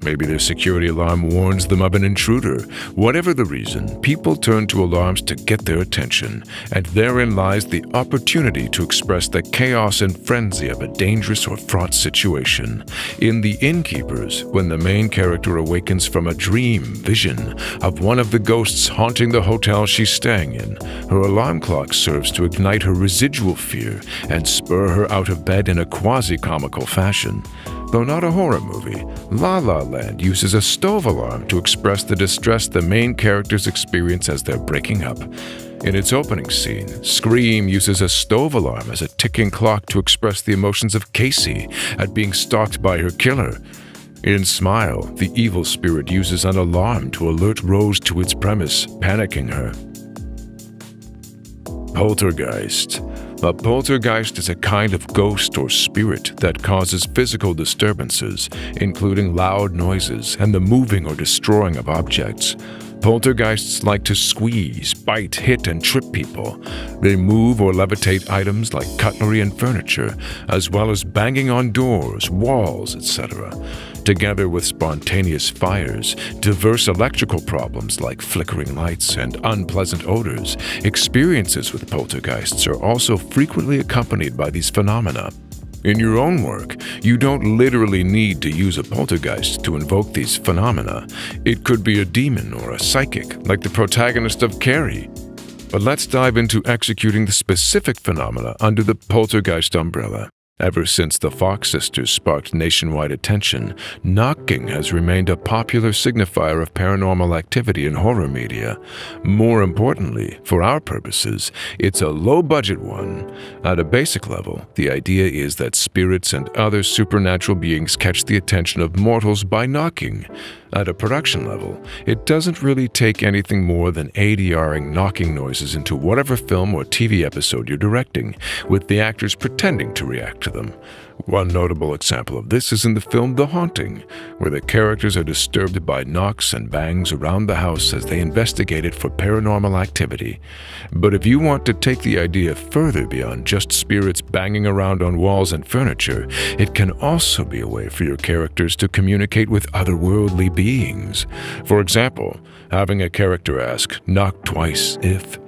Maybe their security alarm warns them of an intruder. Whatever the reason, people turn to alarms to get their attention, and therein lies the opportunity to express the chaos and frenzy of a dangerous or fraught situation. In The Innkeepers, when the main character awakens from a vision of one of the ghosts haunting the hotel she's staying in, her alarm clock serves to ignite her residual fear and spur her out of bed in a quasi-comical fashion. Though not a horror movie, La La Land uses a stove alarm to express the distress the main characters experience as they're breaking up. In its opening scene, Scream uses a stove alarm as a ticking clock to express the emotions of Casey at being stalked by her killer. In Smile, the evil spirit uses an alarm to alert Rose to its premise, panicking her. Poltergeist. A poltergeist is a kind of ghost or spirit that causes physical disturbances, including loud noises and the moving or destroying of objects. Poltergeists like to squeeze, bite, hit, and trip people. They move or levitate items like cutlery and furniture, as well as banging on doors, walls, etc. Together with spontaneous fires, diverse electrical problems like flickering lights and unpleasant odors, experiences with poltergeists are also frequently accompanied by these phenomena. In your own work, you don't literally need to use a poltergeist to invoke these phenomena. It could be a demon or a psychic, like the protagonist of Carrie. But let's dive into executing the specific phenomena under the poltergeist umbrella. Ever since the Fox sisters sparked nationwide attention, knocking has remained a popular signifier of paranormal activity in horror media. More importantly, for our purposes, it's a low-budget one. At a basic level, the idea is that spirits and other supernatural beings catch the attention of mortals by knocking. At a production level, it doesn't really take anything more than ADRing knocking noises into whatever film or TV episode you're directing, with the actors pretending to react to them. One notable example of this is in the film The Haunting, where the characters are disturbed by knocks and bangs around the house as they investigate it for paranormal activity. But if you want to take the idea further beyond just spirits banging around on walls and furniture, it can also be a way for your characters to communicate with otherworldly beings. For example, having a character ask, "Knock twice if..."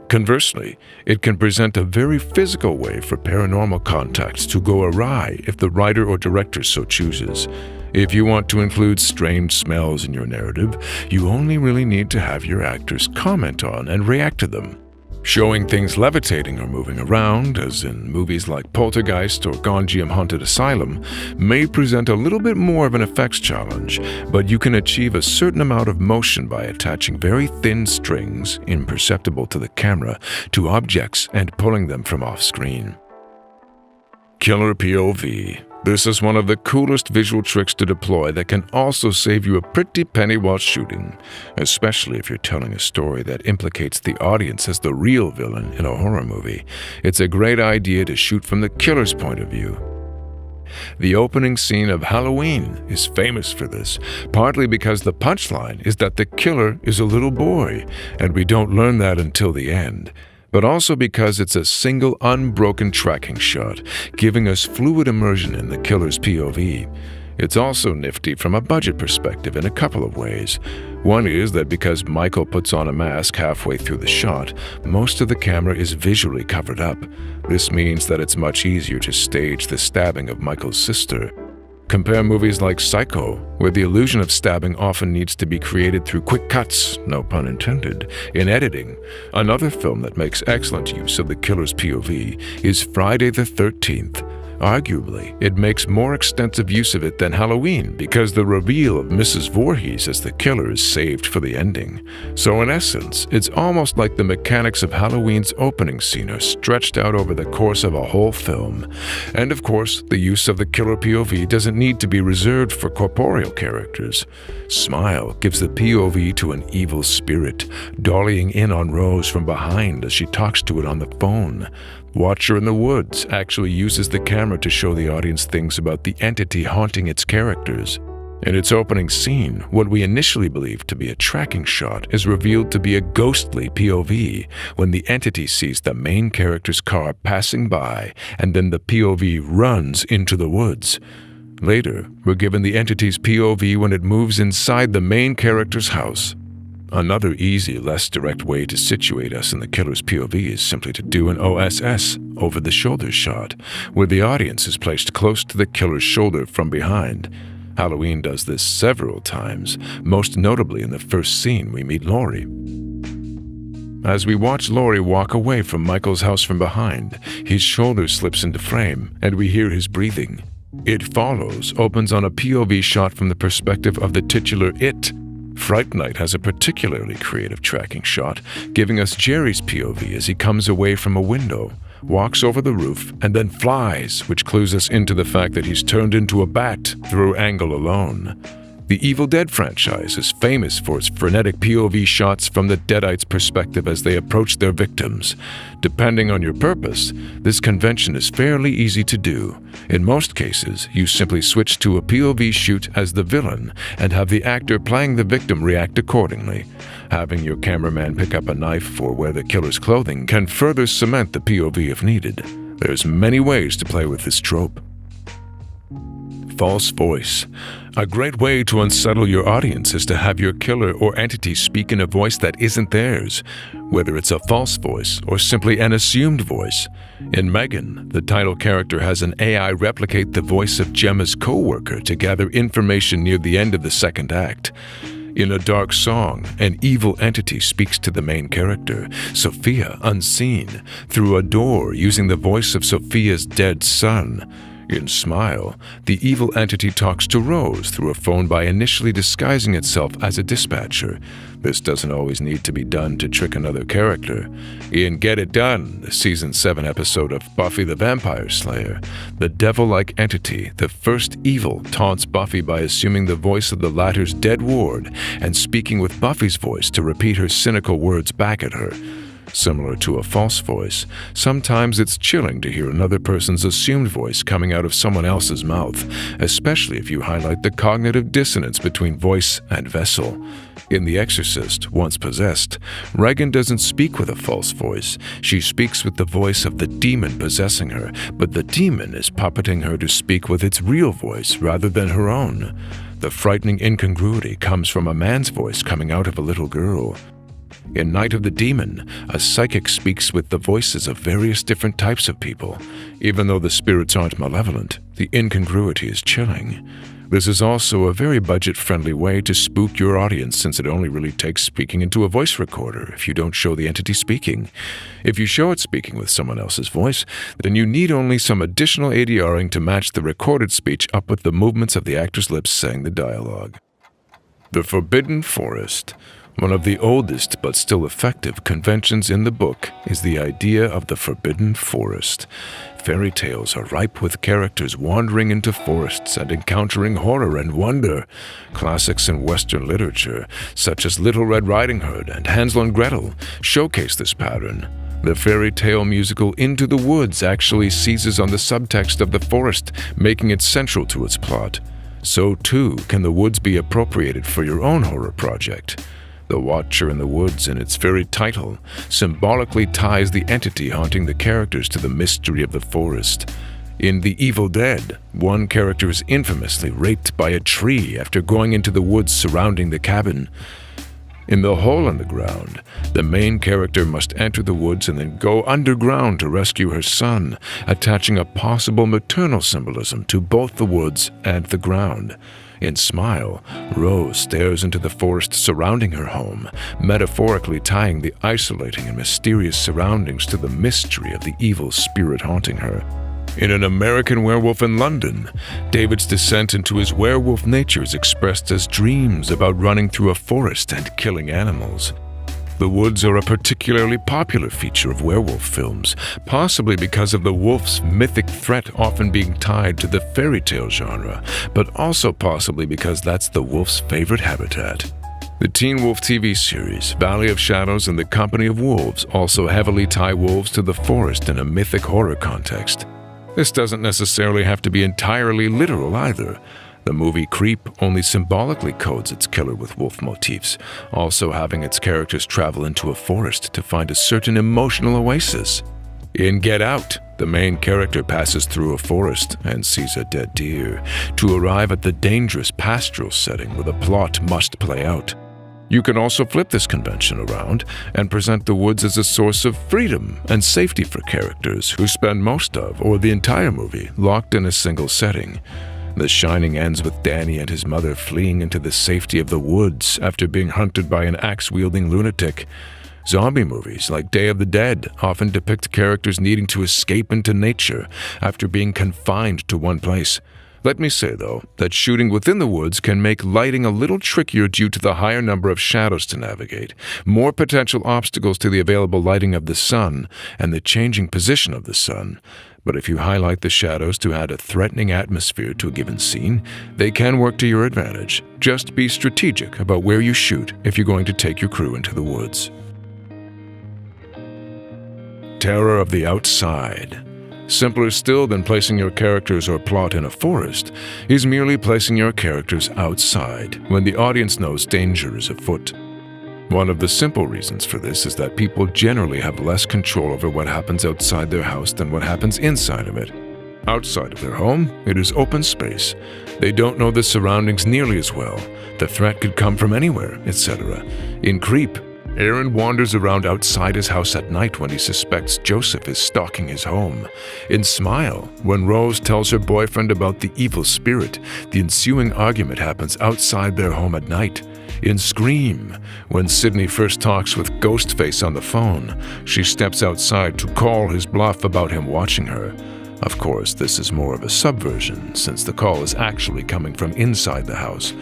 Conversely, it can present a very physical way for paranormal contacts to go awry if the writer or director so chooses. If you want to include strange smells in your narrative, you only really need to have your actors comment on and react to them. Showing things levitating or moving around, as in movies like Poltergeist or Gonjiam Haunted Asylum, may present a little bit more of an effects challenge, but you can achieve a certain amount of motion by attaching very thin strings, imperceptible to the camera, to objects and pulling them from off-screen. Killer POV. This is one of the coolest visual tricks to deploy that can also save you a pretty penny while shooting, especially if you're telling a story that implicates the audience as the real villain in a horror movie. It's a great idea to shoot from the killer's point of view. The opening scene of Halloween is famous for this, partly because the punchline is that the killer is a little boy, and we don't learn that until the end, but also because it's a single unbroken tracking shot, giving us fluid immersion in the killer's POV. It's also nifty from a budget perspective in a couple of ways. One is that because Michael puts on a mask halfway through the shot, most of the camera is visually covered up. This means that it's much easier to stage the stabbing of Michael's sister. Compare movies like Psycho, where the illusion of stabbing often needs to be created through quick cuts, no pun intended, in editing. Another film that makes excellent use of the killer's POV is Friday the 13th. Arguably, it makes more extensive use of it than Halloween because the reveal of Mrs. Voorhees as the killer is saved for the ending. So in essence, it's almost like the mechanics of Halloween's opening scene are stretched out over the course of a whole film. And of course, the use of the killer POV doesn't need to be reserved for corporeal characters. Smile gives the POV to an evil spirit, dollying in on Rose from behind as she talks to it on the phone. Watcher in the Woods actually uses the camera to show the audience things about the entity haunting its characters. In its opening scene, what we initially believed to be a tracking shot is revealed to be a ghostly POV when the entity sees the main character's car passing by and then the POV runs into the woods. Later, we're given the entity's POV when it moves inside the main character's house. Another easy, less direct way to situate us in the killer's POV is simply to do an OSS, over-the-shoulder shot, where the audience is placed close to the killer's shoulder from behind. Halloween does this several times, most notably in the first scene we meet Laurie. As we watch Laurie walk away from Michael's house from behind, his shoulder slips into frame, and we hear his breathing. It Follows opens on a POV shot from the perspective of the titular It. Fright Night has a particularly creative tracking shot, giving us Jerry's POV as he comes away from a window, walks over the roof, and then flies, which clues us into the fact that he's turned into a bat through angle alone. The Evil Dead franchise is famous for its frenetic POV shots from the Deadites' perspective as they approach their victims. Depending on your purpose, this convention is fairly easy to do. In most cases, you simply switch to a POV shoot as the villain and have the actor playing the victim react accordingly. Having your cameraman pick up a knife or wear the killer's clothing can further cement the POV if needed. There's many ways to play with this trope. False voice. A great way to unsettle your audience is to have your killer or entity speak in a voice that isn't theirs, whether it's a false voice or simply an assumed voice. In Megan, the title character has an AI replicate the voice of Gemma's co-worker to gather information near the end of the second act. In A Dark Song, an evil entity speaks to the main character, Sophia, unseen, through a door using the voice of Sophia's dead son. In Smile, the evil entity talks to Rose through a phone by initially disguising itself as a dispatcher. This doesn't always need to be done to trick another character. In Get It Done, the Season 7 episode of Buffy the Vampire Slayer, the devil-like entity, the first evil, taunts Buffy by assuming the voice of the latter's dead ward and speaking with Buffy's voice to repeat her cynical words back at her. Similar to a false voice, sometimes it's chilling to hear another person's assumed voice coming out of someone else's mouth, especially if you highlight the cognitive dissonance between voice and vessel. In The Exorcist, Once Possessed, Regan doesn't speak with a false voice. She speaks with the voice of the demon possessing her, but the demon is puppeting her to speak with its real voice rather than her own. The frightening incongruity comes from a man's voice coming out of a little girl. In Night of the Demon, a psychic speaks with the voices of various different types of people. Even though the spirits aren't malevolent, the incongruity is chilling. This is also a very budget-friendly way to spook your audience since it only really takes speaking into a voice recorder if you don't show the entity speaking. If you show it speaking with someone else's voice, then you need only some additional ADRing to match the recorded speech up with the movements of the actor's lips saying the dialogue. The Forbidden Forest. One of the oldest but still effective conventions in the book is the idea of the Forbidden Forest. Fairy tales are ripe with characters wandering into forests and encountering horror and wonder. Classics in Western literature, such as Little Red Riding Hood and Hansel and Gretel, showcase this pattern. The fairy tale musical Into the Woods actually seizes on the subtext of the forest, making it central to its plot. So too can the woods be appropriated for your own horror project. The Watcher in the Woods, in its very title, symbolically ties the entity haunting the characters to the mystery of the forest. In The Evil Dead, one character is infamously raped by a tree after going into the woods surrounding the cabin. In the hole in the ground, the main character must enter the woods and then go underground to rescue her son, attaching a possible maternal symbolism to both the woods and the ground. In Smile, Rose stares into the forest surrounding her home, metaphorically tying the isolating and mysterious surroundings to the mystery of the evil spirit haunting her. In An American Werewolf in London, David's descent into his werewolf nature is expressed as dreams about running through a forest and killing animals. The woods are a particularly popular feature of werewolf films, possibly because of the wolf's mythic threat often being tied to the fairy tale genre, but also possibly because that's the wolf's favorite habitat. The Teen Wolf TV series, Valley of Shadows and The Company of Wolves also heavily tie wolves to the forest in a mythic horror context. This doesn't necessarily have to be entirely literal either. The movie Creep only symbolically codes its killer with wolf motifs, also having its characters travel into a forest to find a certain emotional oasis. In Get Out, the main character passes through a forest and sees a dead deer to arrive at the dangerous pastoral setting where the plot must play out. You can also flip this convention around and present the woods as a source of freedom and safety for characters who spend most of or the entire movie locked in a single setting. The Shining ends with Danny and his mother fleeing into the safety of the woods after being hunted by an axe-wielding lunatic. Zombie movies like Day of the Dead often depict characters needing to escape into nature after being confined to one place. Let me say, though, that shooting within the woods can make lighting a little trickier due to the higher number of shadows to navigate, more potential obstacles to the available lighting of the sun, and the changing position of the sun. But if you highlight the shadows to add a threatening atmosphere to a given scene, they can work to your advantage. Just be strategic about where you shoot if you're going to take your crew into the woods. Terror of the outside. Simpler still than placing your characters or plot in a forest is merely placing your characters outside when the audience knows danger is afoot. One of the simple reasons for this is that people generally have less control over what happens outside their house than what happens inside of it. Outside of their home, it is open space. They don't know the surroundings nearly as well. The threat could come from anywhere, etc. In Creep, Aaron wanders around outside his house at night when he suspects Joseph is stalking his home. In Smile, when Rose tells her boyfriend about the evil spirit, the ensuing argument happens outside their home at night. In Scream, when Sydney first talks with Ghostface on the phone, she steps outside to call his bluff about him watching her. Of course, this is more of a subversion, since the call is actually coming from inside the house.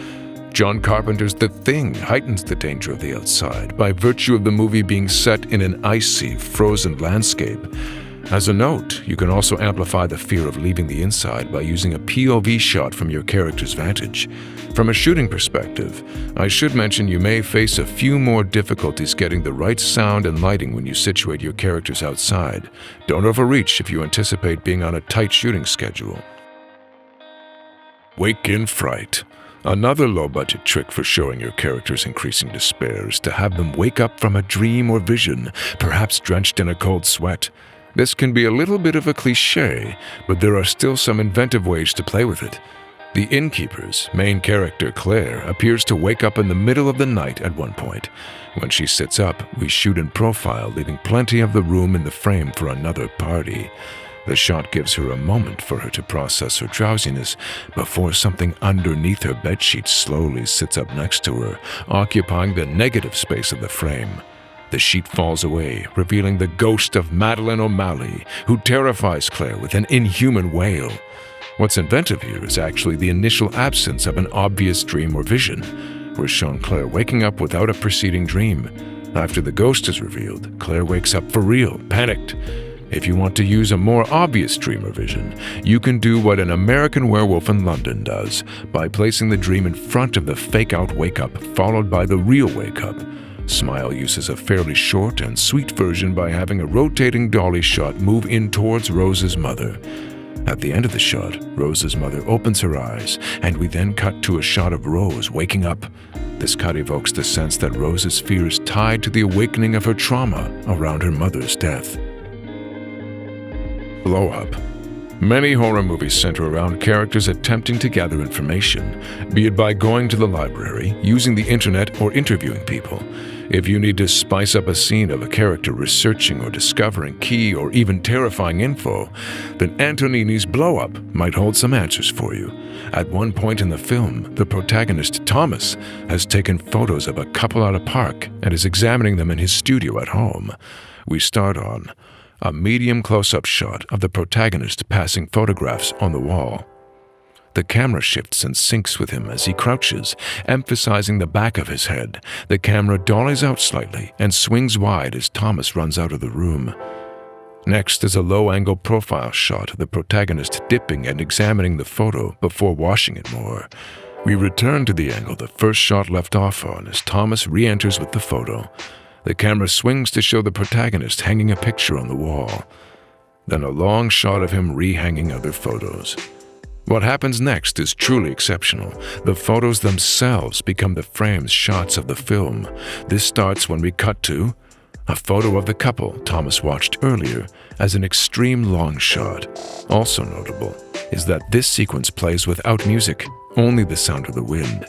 John Carpenter's The Thing heightens the danger of the outside by virtue of the movie being set in an icy, frozen landscape. As a note, you can also amplify the fear of leaving the inside by using a POV shot from your character's vantage. From a shooting perspective, I should mention you may face a few more difficulties getting the right sound and lighting when you situate your characters outside. Don't overreach if you anticipate being on a tight shooting schedule. Wake in Fright. Another low-budget trick for showing your characters increasing despair is to have them wake up from a dream or vision, perhaps drenched in a cold sweat. This can be a little bit of a cliché, but there are still some inventive ways to play with it. The innkeeper's main character, Claire, appears to wake up in the middle of the night at one point. When she sits up, we shoot in profile, leaving plenty of the room in the frame for another party. The shot gives her a moment for her to process her drowsiness before something underneath her bedsheet slowly sits up next to her, occupying the negative space of the frame. The sheet falls away, revealing the ghost of Madeline O'Malley, who terrifies Claire with an inhuman wail. What's inventive here is actually the initial absence of an obvious dream or vision. We're shown Claire waking up without a preceding dream. After the ghost is revealed, Claire wakes up for real, panicked. If you want to use a more obvious dream or vision, you can do what An American Werewolf in London does by placing the dream in front of the fake-out wake-up, followed by the real wake-up. Smile uses a fairly short and sweet version by having a rotating dolly shot move in towards Rose's mother. At the end of the shot, Rose's mother opens her eyes, and we then cut to a shot of Rose waking up. This cut evokes the sense that Rose's fear is tied to the awakening of her trauma around her mother's death. Blow Up. Many horror movies center around characters attempting to gather information, be it by going to the library, using the internet, or interviewing people. If you need to spice up a scene of a character researching or discovering key or even terrifying info, then Antonini's Blow Up might hold some answers for you. At one point in the film, the protagonist, Thomas, has taken photos of a couple at a park and is examining them in his studio at home. We start on a medium close-up shot of the protagonist passing photographs on the wall. The camera shifts and syncs with him as he crouches, emphasizing the back of his head. The camera dollies out slightly and swings wide as Thomas runs out of the room. Next is a low-angle profile shot of the protagonist dipping and examining the photo before washing it more. We return to the angle the first shot left off on as Thomas re-enters with the photo. The camera swings to show the protagonist hanging a picture on the wall. Then a long shot of him re-hanging other photos. What happens next is truly exceptional. The photos themselves become the frames shots of the film. This starts when we cut to a photo of the couple Thomas watched earlier as an extreme long shot. Also notable is that this sequence plays without music, only the sound of the wind.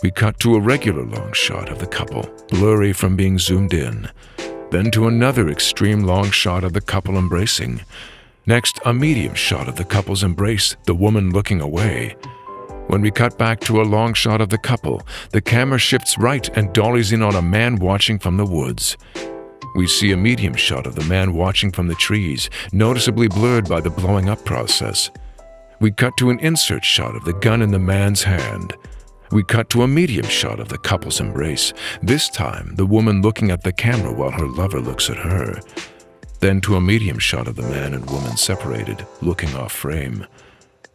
We cut to a regular long shot of the couple, blurry from being zoomed in. Then to another extreme long shot of the couple embracing. Next, a medium shot of the couple's embrace, the woman looking away. When we cut back to a long shot of the couple, the camera shifts right and dollies in on a man watching from the woods. We see a medium shot of the man watching from the trees, noticeably blurred by the blowing up process. We cut to an insert shot of the gun in the man's hand. We cut to a medium shot of the couple's embrace, this time the woman looking at the camera while her lover looks at her. Then to a medium shot of the man and woman separated, looking off frame.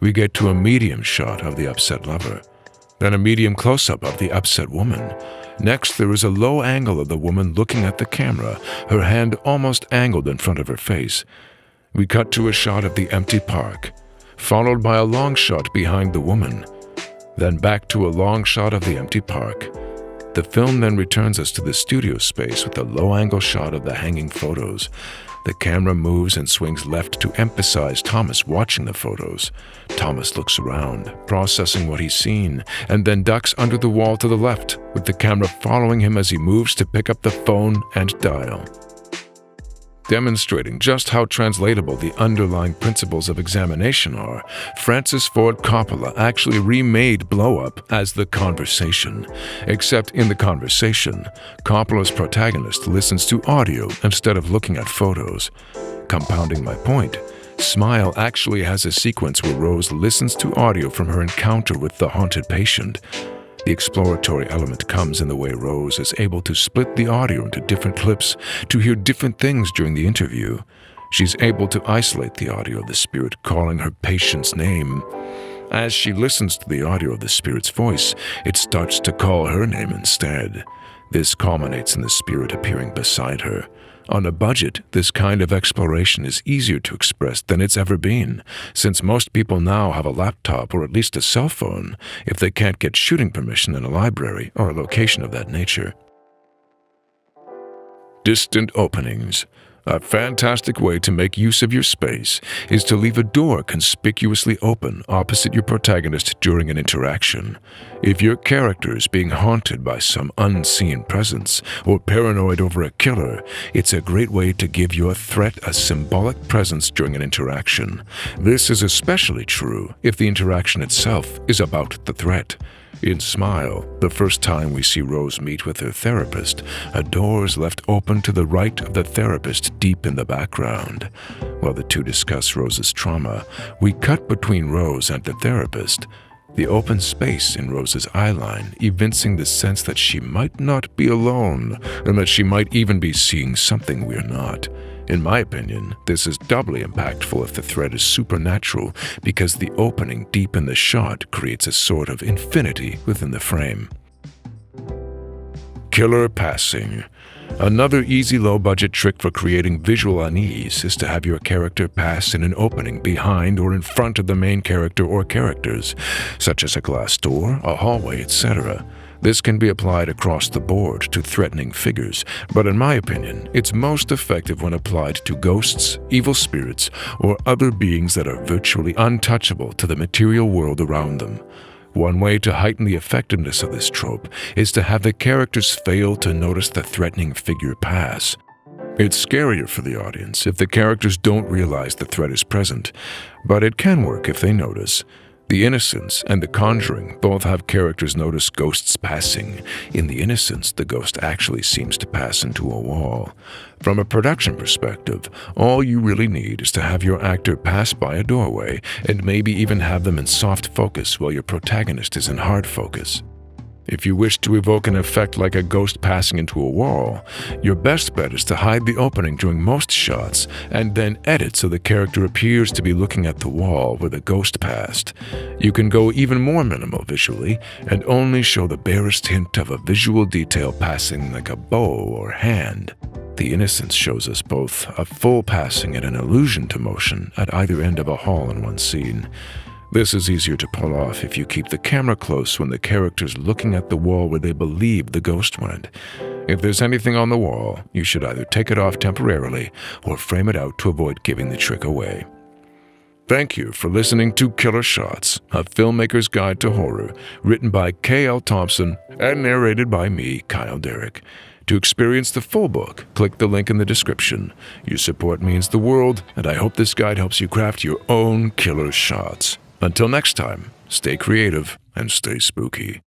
We get to a medium shot of the upset lover. Then a medium close-up of the upset woman. Next, there is a low angle of the woman looking at the camera, her hand almost angled in front of her face. We cut to a shot of the empty park, followed by a long shot behind the woman. Then back to a long shot of the empty park. The film then returns us to the studio space with a low-angle shot of the hanging photos. The camera moves and swings left to emphasize Thomas watching the photos. Thomas looks around, processing what he's seen, and then ducks under the wall to the left, with the camera following him as he moves to pick up the phone and dial. Demonstrating just how translatable the underlying principles of examination are, Francis Ford Coppola actually remade Blow Up as The Conversation. Except in The Conversation, Coppola's protagonist listens to audio instead of looking at photos. Compounding my point, Smile actually has a sequence where Rose listens to audio from her encounter with the haunted patient. The exploratory element comes in the way Rose is able to split the audio into different clips to hear different things during the interview. She's able to isolate the audio of the spirit calling her patient's name. As she listens to the audio of the spirit's voice, it starts to call her name instead. This culminates in the spirit appearing beside her. On a budget, this kind of exploration is easier to express than it's ever been, since most people now have a laptop or at least a cell phone if they can't get shooting permission in a library or a location of that nature. Distant openings. A fantastic way to make use of your space is to leave a door conspicuously open opposite your protagonist during an interaction. If your character is being haunted by some unseen presence or paranoid over a killer, it's a great way to give your threat a symbolic presence during an interaction. This is especially true if the interaction itself is about the threat. In Smile, the first time we see Rose meet with her therapist, a door is left open to the right of the therapist deep in the background. While the two discuss Rose's trauma, we cut between Rose and the therapist, the open space in Rose's eyeline evincing the sense that she might not be alone and that she might even be seeing something we're not. In my opinion, this is doubly impactful if the threat is supernatural because the opening deep in the shot creates a sort of infinity within the frame. Killer passing. Another easy low-budget trick for creating visual unease is to have your character pass in an opening behind or in front of the main character or characters, such as a glass door, a hallway, etc. This can be applied across the board to threatening figures, but in my opinion, it's most effective when applied to ghosts, evil spirits, or other beings that are virtually untouchable to the material world around them. One way to heighten the effectiveness of this trope is to have the characters fail to notice the threatening figure pass. It's scarier for the audience if the characters don't realize the threat is present, but it can work if they notice. The Innocence and The Conjuring both have characters notice ghosts passing. In The Innocence, the ghost actually seems to pass into a wall. From a production perspective, all you really need is to have your actor pass by a doorway and maybe even have them in soft focus while your protagonist is in hard focus. If you wish to evoke an effect like a ghost passing into a wall, your best bet is to hide the opening during most shots and then edit so the character appears to be looking at the wall where the ghost passed. You can go even more minimal visually and only show the barest hint of a visual detail passing like a bow or hand. The Innocence shows us both a full passing and an allusion to motion at either end of a hall in one scene. This is easier to pull off if you keep the camera close when the character's looking at the wall where they believe the ghost went. If there's anything on the wall, you should either take it off temporarily or frame it out to avoid giving the trick away. Thank you for listening to Killer Shots, a filmmaker's guide to horror, written by K.L. Thompson and narrated by me, Kyle Derrick. To experience the full book, click the link in the description. Your support means the world, and I hope this guide helps you craft your own killer shots. Until next time, stay creative and stay spooky.